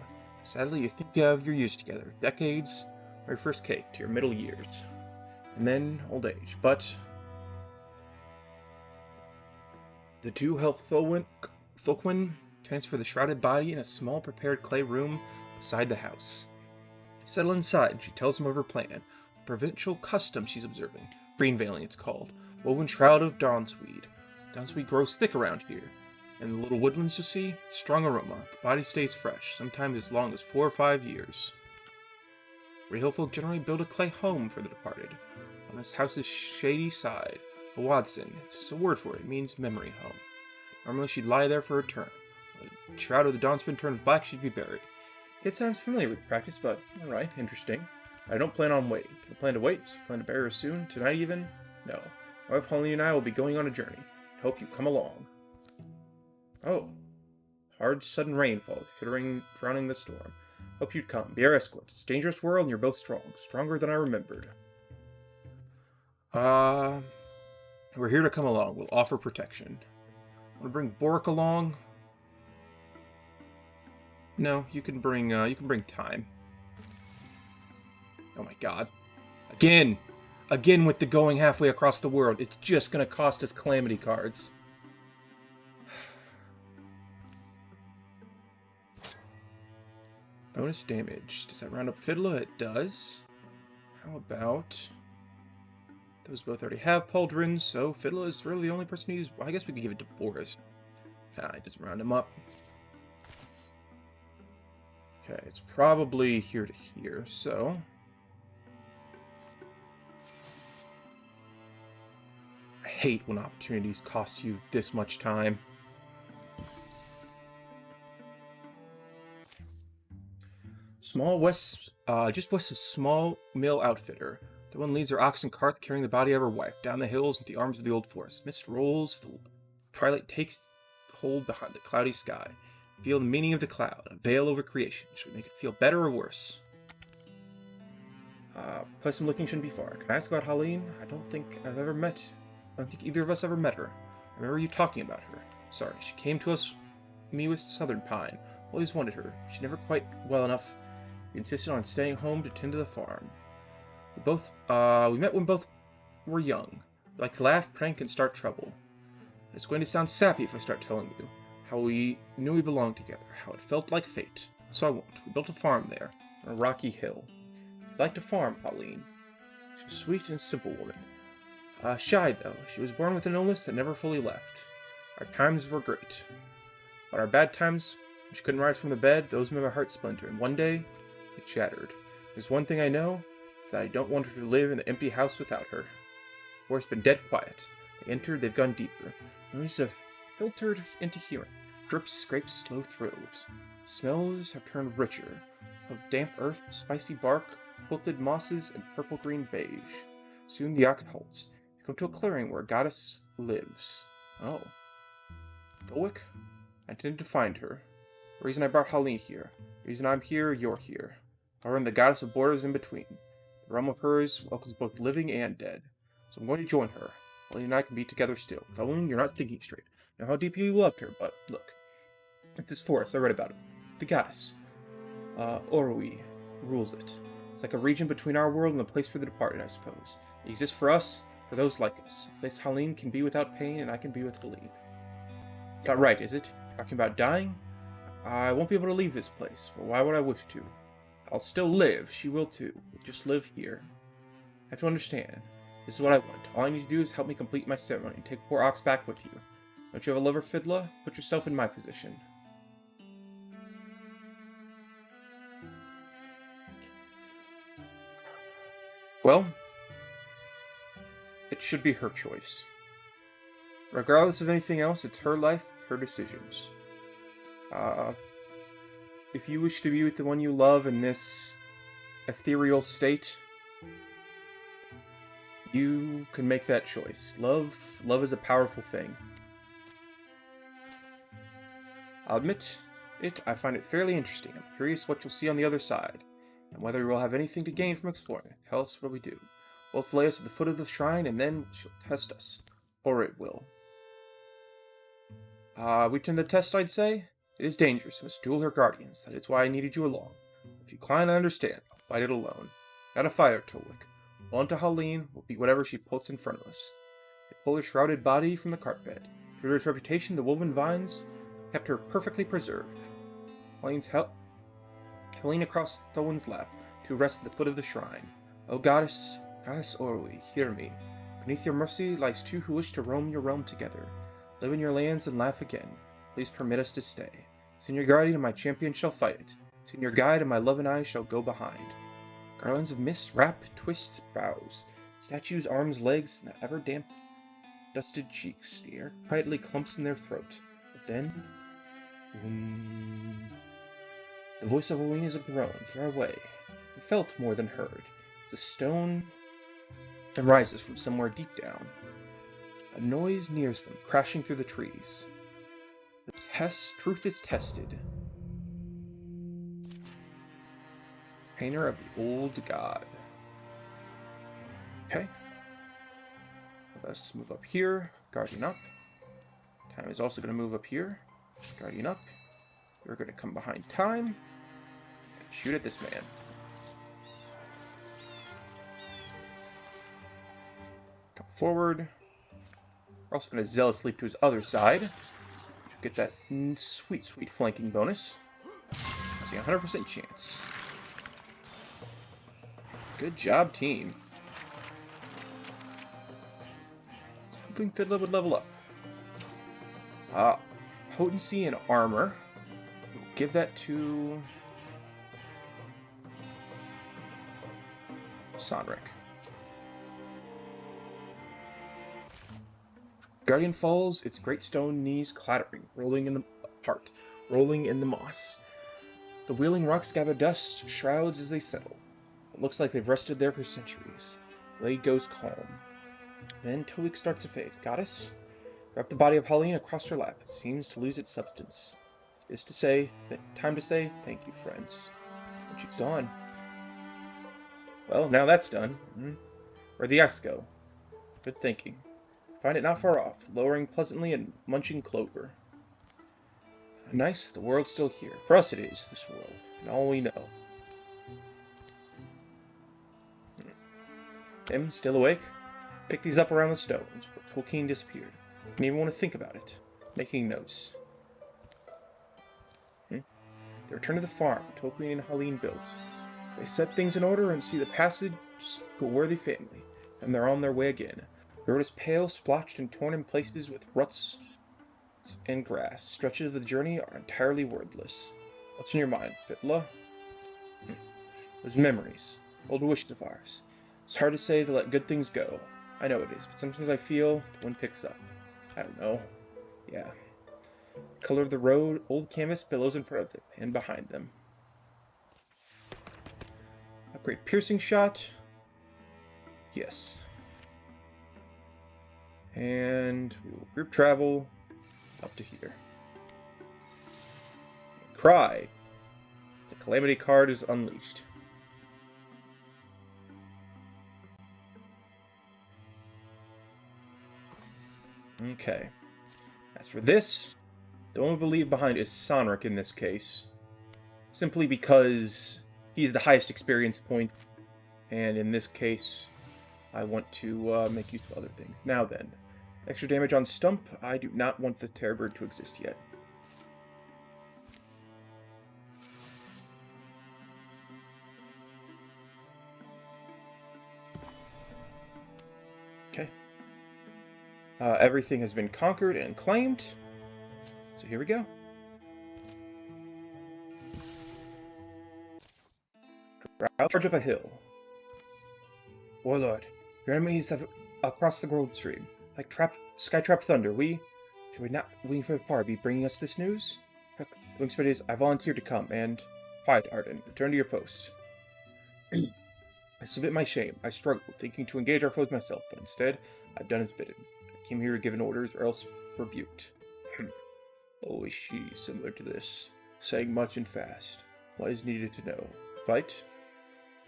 Sadly, you think you have your years together. Decades, or your first cake, to your middle years. And then, old age. But... The two help Thulquin transfer the shrouded body in a small prepared clay room beside the house. Settle inside, she tells him of her plan. A provincial custom she's observing. Green veiling, it's called. Woven shroud of dawnsweed. Dawnsweed grows thick around here. And the little woodlands you see, strong aroma. The body stays fresh, sometimes as long as 4 or 5 years. Hillfolk generally build a clay home for the departed. On this house's shady side, a Watson, it's a word for it, it means memory home. Normally she'd lie there for her turn. When the shroud of the dawnspin turned black, she'd be buried. It sounds familiar with practice, but alright, interesting. I don't plan on waiting. Can I plan to wait? Plan to bury her soon? Tonight even? No. My wife Holly and I will be going on a journey. I hope you come along. Oh. Hard, sudden rainfall, considering drowning the storm. Hope you'd come. Be our escorts. It's a dangerous world and you're both strong. Stronger than I remembered. We're here to come along. We'll offer protection. Want to bring Boric along? No, you can bring time. Oh my god. Again! Again with the going halfway across the world. It's just gonna cost us calamity cards. Bonus damage. Does that round up Fiddler? It does. How about... Those both already have pauldrons, so Fiddler is really the only person to use... Well, I guess we could give it to Boris. Nah, it doesn't round him up. Okay, it's probably here to here, so... I hate when opportunities cost you this much time. Small west, just west of Small Mill Outfitter. The one leads her oxen cart carrying the body of her wife down the hills into the arms of the old forest. Mist rolls, the twilight takes hold behind the cloudy sky. Feel the meaning of the cloud, a veil over creation. Should we make it feel better or worse? Place I'm looking shouldn't be far. Can I ask about Helene? I don't think either of us ever met her. I remember you talking about her. Sorry, she came to me with Southern Pine. Always wanted her. She's never quite well enough. We insisted on staying home to tend to the farm. We met when both were young. We liked to laugh, prank, and start trouble. It's going to sound sappy if I start telling you how we knew we belonged together, how it felt like fate. So I won't. We built a farm there, on a rocky hill. We liked to farm, Pauline. She was a sweet and simple woman. Shy, though. She was born with an illness that never fully left. Our times were great. But our bad times, when she couldn't rise from the bed, those made my heart splinter, and one day, it shattered. There's one thing I know, is that I don't want her to live in the empty house without her. The forest has been dead quiet. They entered, they've gone deeper. Memories have filtered into hearing. Drips, scrapes, slow thrills. Smells have turned richer. Of damp earth, spicy bark, wilted mosses, and purple-green beige. Soon the ox halts. You come to a clearing where a goddess lives. Oh. Dolwick? I intended to find her. The reason I brought Helene here. The reason I'm here, you're here. Her and the goddess of borders in between. The realm of hers welcomes both living and dead. So I'm going to join her. Helene and I can be together still. Helene, you're not thinking straight. I know how deeply you loved her, but look. At this forest, I read about it. The goddess. Orui rules it. It's like a region between our world and the place for the departed, I suppose. It exists for us, for those like us. A place Helene can be without pain, and I can be with Helene. Not right, is it? Talking about dying? I won't be able to leave this place, but why would I wish to? I'll still live, she will too. We'll just live here. I have to understand. This is what I want. All I need to do is help me complete my ceremony and take poor Ox back with you. Don't you have a lover, Fiddler? Put yourself in my position. Well, it should be her choice. Regardless of anything else, it's her life, her decisions. If you wish to be with the one you love in this ethereal state, you can make that choice. Love is a powerful thing. I'll admit I find it fairly interesting. I'm curious what you'll see on the other side, and whether we'll have anything to gain from exploring it. Tell us what we do. Both lay us at the foot of the shrine, and then she'll test us. Or it will. We turn the test, I'd say. It is dangerous, must duel her guardians. That is why I needed you along. If you decline, I understand. I'll fight it alone. Not a fire, Tolwick. On to Helene will be whatever she puts in front of us. They pull her shrouded body from the cart bed. Through its reputation, the woven vines kept her perfectly preserved. Helene across Tholin's lap to rest at the foot of the shrine. O goddess Orwe, hear me. Beneath your mercy lies two who wish to roam your realm together. Live in your lands and laugh again. Please permit us to stay. Senior guardian and my champion shall fight it. Senior guide and my love and I shall go behind. Garlands of mist wrap, twist, boughs. Statues, arms, legs, and the ever-damp, dusted cheeks. The air quietly clumps in their throat. But then... The voice of Owen is a groan, far away. He felt more than heard. The stone rises from somewhere deep down. A noise nears them, crashing through the trees. The truth is tested. Painter of the old god. Okay. Let's move up here. Guardian up. Time is also going to move up here. Guardian up. We're going to come behind Time. And shoot at this man. Come forward. We're also going to Zealous Leap to his other side. Get that sweet, sweet flanking bonus. That's a 100% chance. Good job, team. Hoping Fiddler would level up. Potency and armor. We'll give that to Sonric. Guardian falls, its great stone knees clattering, rolling in the moss. The wheeling rocks gather dust, shrouds as they settle. It looks like they've rested there for centuries. Blade goes calm. Then Tolik starts to fade. Goddess? Wrap the body of Helene across her lap. It seems to lose its substance. It's time to say thank you, friends. And she's gone. Well, now that's done. Where'd the axe go? Good thinking. Find it not far off, lowering pleasantly and munching clover. Nice, the world's still here. For us it is, this world, and all we know. Him, still awake? Pick these up around the stones, where Tolkien disappeared. Didn't even want to think about it. Making notes. They return to the farm Tolkien and Helene built. They set things in order and see the passage to a worthy family, and they're on their way again. The road is pale, splotched, and torn in places with ruts and grass. Stretches of the journey are entirely wordless. What's in your mind, Fitla? Those memories. Old wishes of ours. It's hard to say to let good things go. I know it is, but sometimes I feel the wind picks up. I don't know. Yeah. Color of the road, old canvas pillows in front of them and behind them. Upgrade piercing shot. Yes. And we will group travel up to here. Cry. The Calamity card is unleashed. Okay. As for this, the one we leave behind is Sonric in this case. Simply because he had the highest experience point, and in this case, I want to make use of other things. Now then, extra damage on Stump. I do not want the Terrorbird to exist yet. Okay. Everything has been conquered and claimed. So here we go. Charge up a hill. Warlord, your enemies have across the road stream, like sky-trapped thunder. Should we not wing for far be bringing us this news? Wingspread is, I volunteered to come, and... Quiet, Arden. Return to your post. I submit my shame. I struggled, thinking to engage our foes myself, but instead, I've done as bidden. I came here given orders, or else rebuked. Always she, similar to this, saying much and fast. What is needed to know? Fight?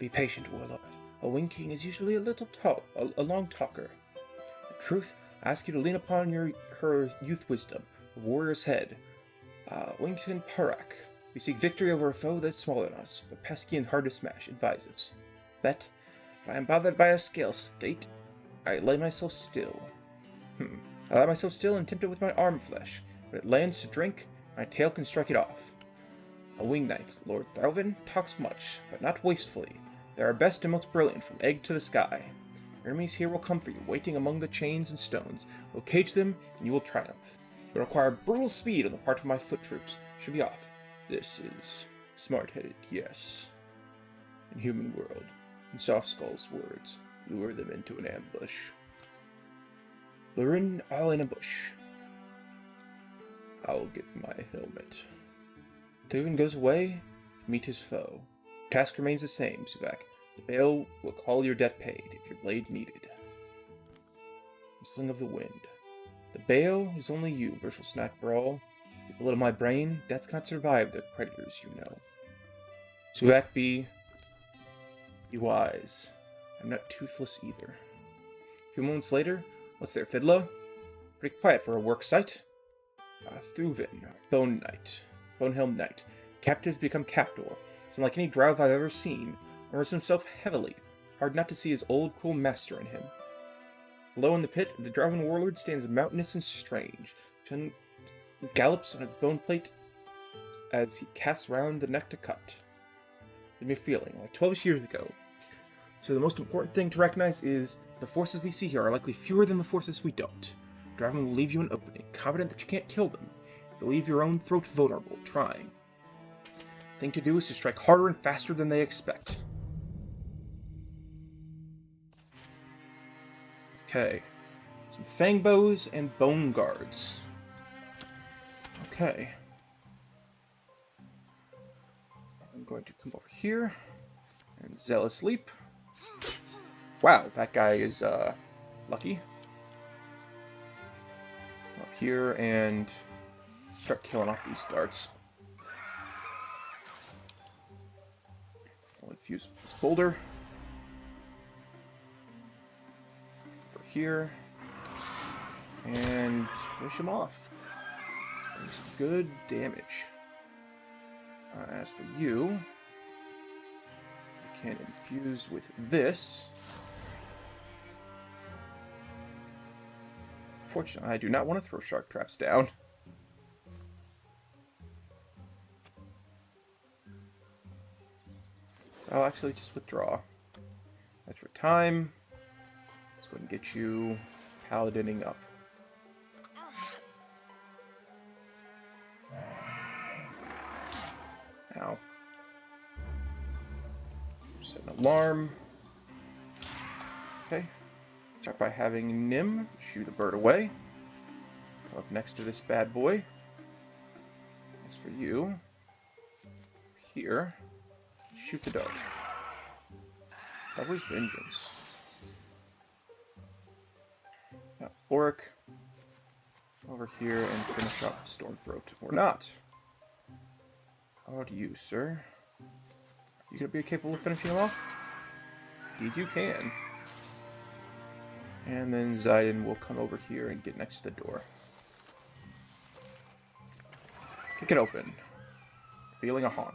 Be patient, Warlord. A Wing King is usually a long talker. In truth, I ask you to lean upon her youth wisdom, the warrior's head. Wington Parak. We seek victory over a foe that's smaller than us, but pesky and hard to smash. Advise us. Bet, if I am bothered by a scale skate, I lay myself still. I lie myself still and tempt it with my arm flesh. When it lands to drink, my tail can strike it off. A winged knight, Lord Drauven, talks much, but not wastefully. They are best and most brilliant, from egg to the sky. Your enemies here will come for you, waiting among the chains and stones. We'll cage them, and you will triumph. It will require brutal speed on the part of my foot troops. Should be off. This is smart-headed, yes. In human world, in Soft Skull's words, lure them into an ambush. Lurin all in a bush. I'll get my helmet. Drauven goes away to meet his foe. The task remains the same, Suvak. The Bale will call your debt paid if your blade needed. Whistling of the wind. The Bale is only you, Bushel Snack Brawl. You belittle my brain, debts cannot survive their creditors, you know. Suvak be wise. I'm not toothless either. A few moments later, what's there, Fiddler? Pretty quiet for a work site. Drauven, Bonehelm Knight. Captives become captor. It's unlike any Drauv I've ever seen. Immerses himself heavily. Hard not to see his old, cruel master in him. Below in the pit, the Drauven warlord stands mountainous and strange. Chen gallops on his bone plate as he casts round the neck to cut. Gives me a feeling like 12 years ago. So the most important thing to recognize is the forces we see here are likely fewer than the forces we don't. Drauven will leave you an opening, confident that you can't kill them. You'll leave your own throat vulnerable, trying. The thing to do is to strike harder and faster than they expect. Okay. Some fang bows and bone guards. Okay. I'm going to come over here and Zealous Leap. Wow, that guy is lucky. Up here and start killing off these darts. I'll infuse this boulder. Over here. And finish him off. Doing some good damage. As for you, I can infuse with this. Fortunately, I do not want to throw shark traps down. So I'll actually just withdraw. Extra time. Let's go ahead and get you paladining up. Ow. Set an alarm. Okay. Check by having Nim shoo the bird away. Go up next to this bad boy. As for you, here, shoot the dart. Lover's Vengeance. Now, Oric, over here and finish up Stormthroat. Or not. How about you, sir? You gonna be capable of finishing him off? Indeed you can. And then Zidon will come over here and get next to the door. Kick it open. Feeling a haunt.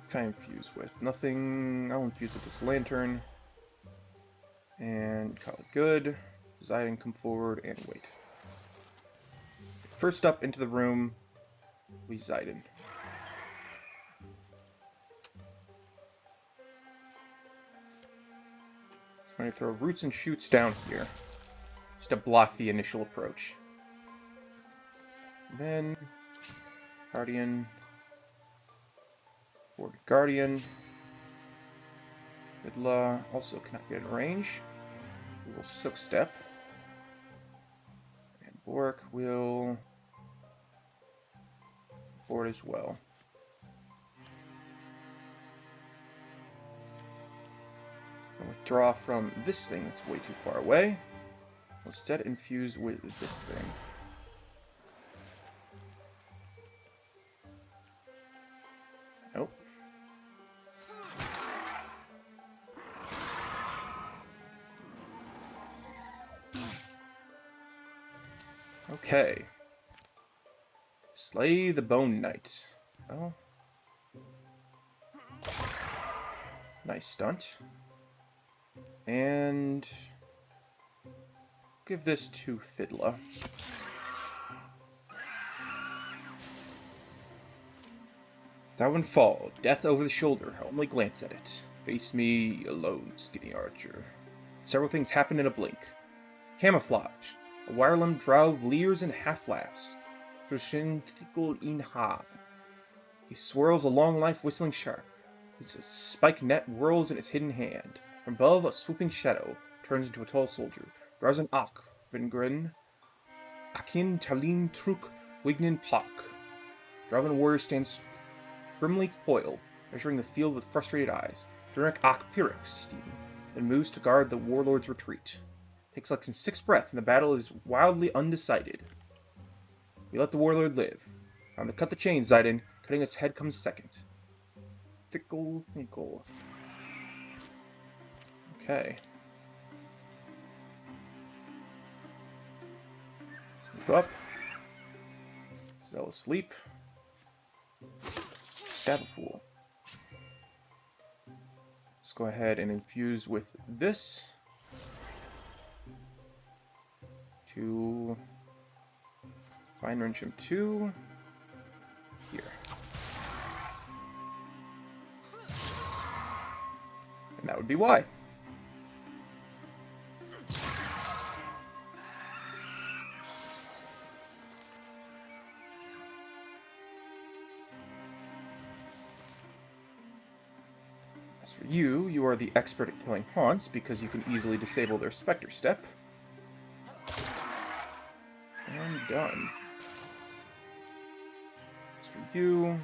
Can I infuse with? Nothing. I'll infuse with this lantern. And call it good. Zidon, come forward and wait. First up into the room, we Zidon. I'm going to throw roots and shoots down here, just to block the initial approach. And then, Guardian, forward Guardian. Vidla also cannot get in range. We will Silk Step. And Bork will forward as well. And withdraw from this thing that's way too far away. We'll instead infuse with this thing. Nope. Okay. Slay the Bone Knight. Oh. Nice stunt. And give this to Fiddler. Drauven fall, death over the shoulder. I only glance at it. Face me alone, skinny archer. Several things happen in a blink. Camouflage. A wire-limbed drow leers and half-laughs. Verschintical in ha. He swirls a long life whistling sharp. Its spike net whirls in its hidden hand. From above, a swooping shadow turns into a tall soldier. Drazen Ak, Vingren, Akin Talin Truk, Wignin Pak. Drauven warrior stands grimly coiled, measuring the field with frustrated eyes. Durak Ak Pirik, Steam, then moves to guard the warlord's retreat. Takes less than 6 breaths, and the battle is wildly undecided. We let the warlord live. Time to cut the chain, Zidon. Cutting its head comes second. Fickle. Okay. Move up. Zell asleep. Stab a fool. Let's go ahead and infuse with this. To Fine Wrench him 2. Here. And that would be why. As for you, you are the expert at killing haunts because you can easily disable their Spectre Step. And done. As for you,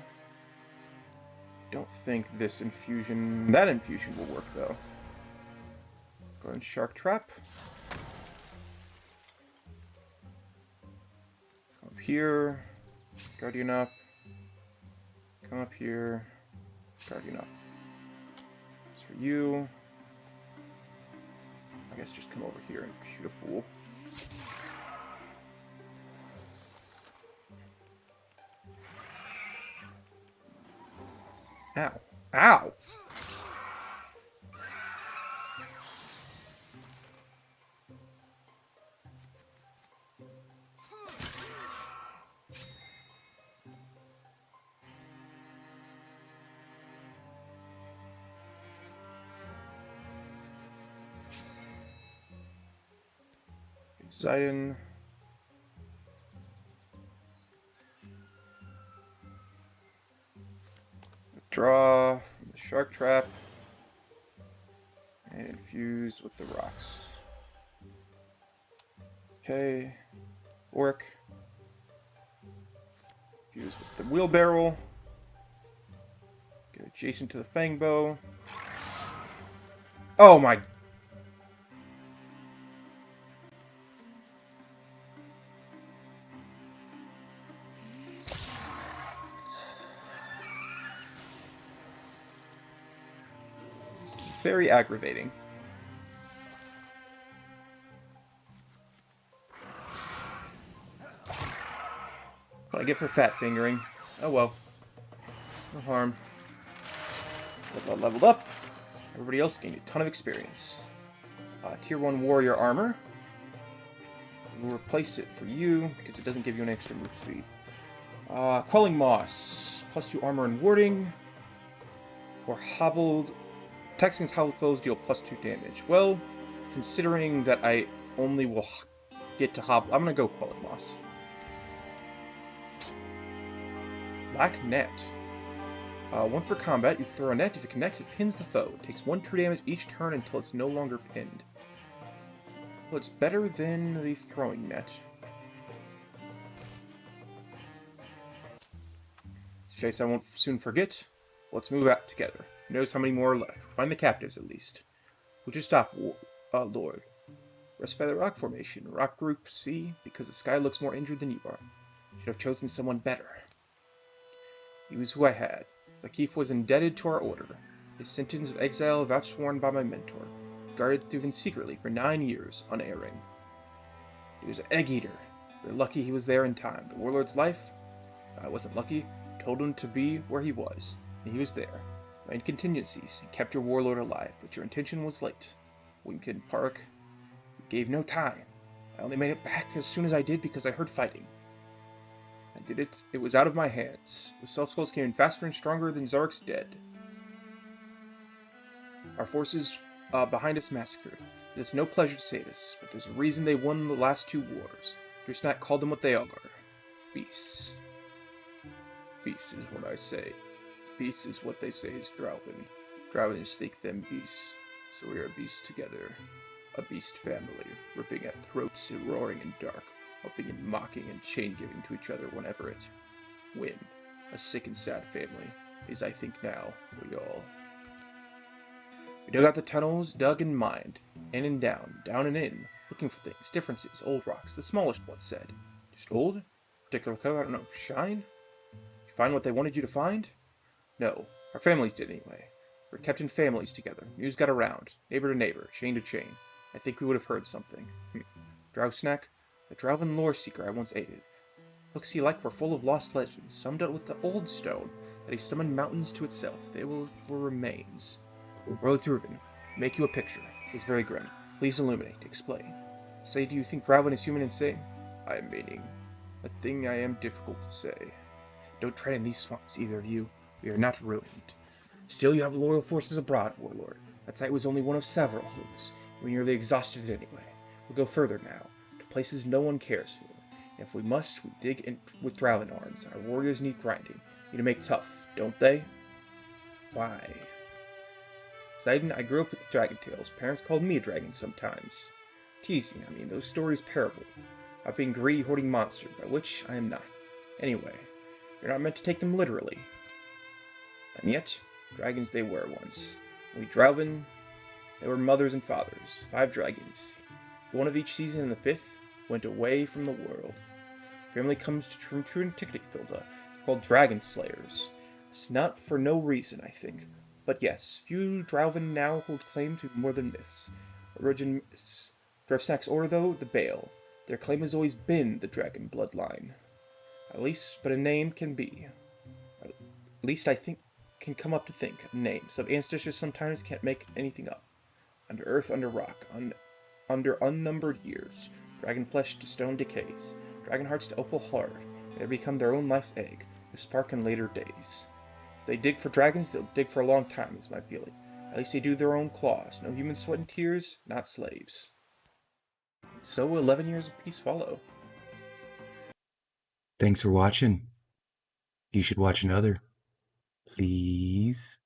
don't think that infusion will work though. Go ahead and Shark Trap. Come up here, Guardian up. Come up here, Guardian up. As for you, I guess just come over here and shoot a fool. Ow. Ow! Zidon. Draw from the Shark Trap. And infuse with the rocks. Okay. Orc. Infuse with the wheelbarrow. Get adjacent to the Fangbow. Oh my... Very aggravating. What I get for fat fingering. Oh well. No harm. Got leveled up. Everybody else gained a ton of experience. Tier 1 warrior armor. We'll replace it for you because it doesn't give you an extra move speed. Quelling Moss. +2 armor and warding. Or hobbled... Attacks against hobbled foes deal +2 damage. Well, considering that I only will get to hobble... I'm gonna go Quelling Moss. Black Net. 1 per combat, you throw a net. If it connects, it pins the foe. It takes 1 true damage each turn until it's no longer pinned. Well, it's better than the throwing net. It's a face I won't soon forget. Let's move out together. Who knows how many more are left? Find the captives, at least. Would you stop, Lord? Rest by the rock formation. Rock group C, because the sky looks more injured than you are. Should have chosen someone better. He was who I had. Zakif was indebted to our order. His sentence of exile vouchsworn by my mentor. Guarded Drauven secretly for 9 years, unerring. He was an egg-eater. We're lucky he was there in time. The warlord's life, I wasn't lucky, told him to be where he was, and he was there. Made contingencies and kept your warlord alive, but your intention was late. Winkin Park gave no time. I only made it back as soon as I did because I heard fighting. I did it. It was out of my hands. The Cell Skulls came in faster and stronger than Zark's dead. Our forces behind us massacred. It is no pleasure to say this, but there's a reason they won the last 2 wars. Drusnak called them what they are. Beasts. Beasts is what I say. Beasts is what they say is Drauven. Drauven think them beasts. So we are beasts together. A beast family, ripping at throats and roaring in dark, hoping and mocking and chain-giving to each other whenever it win. A sick and sad family, as I think now, we all. We dug out the tunnels, dug and mined, in and down and in, looking for things, differences, old rocks, the smallest one said. Just old? Particular color, I don't know, shine? You find what they wanted you to find? No, our families did anyway. We're kept in families together. News got around, neighbor to neighbor, chain to chain. I think we would have heard something. Drausnak, the Drauven lore seeker I once aided. Looks he like we're full of lost legends. Some dealt with the old stone that he summoned mountains to itself. They were remains. Drauven, make you a picture. It's very grim. Please illuminate, explain. Say, do you think Drauven is human insane? I am meaning a thing I am difficult to say. Don't tread in these swamps, either of you. We are not ruined. Still, you have loyal forces abroad, warlord. That site was only one of several hopes. We're nearly exhausted anyway. We'll go further now, to places no one cares for. And if we must, we dig in with Drauven arms. Our warriors need grinding. Need to make tough, don't they? Why? Sidon, I grew up with dragon tales. Parents called me a dragon sometimes. Teasing, I mean, those stories parable. About being greedy, hoarding monster, by which I am not. Anyway, you're not meant to take them literally. And yet, dragons they were once. We Drauven, they were mothers and fathers, 5 dragons. One of each season, and the 5th went away from the world. Family comes to Trintickfilda, called Dragon Slayers. It's not for no reason, I think. But yes, few Drauven now hold claim to more than myths. Origin myths. Drusnak's order, though, the Bale. Their claim has always been the dragon bloodline. At least, but a name can be. At least I think can come up to think a name. Some ancestors sometimes can't make anything up. Under earth, under rock, under unnumbered years, dragon flesh to stone decays, dragon hearts to opal hard, they become their own life's egg, to spark in later days. If they dig for dragons, they'll dig for a long time, is my feeling. At least they do their own claws. No human sweat and tears, not slaves. So 11 years of peace follow. Thanks for watching. You should watch another. Please.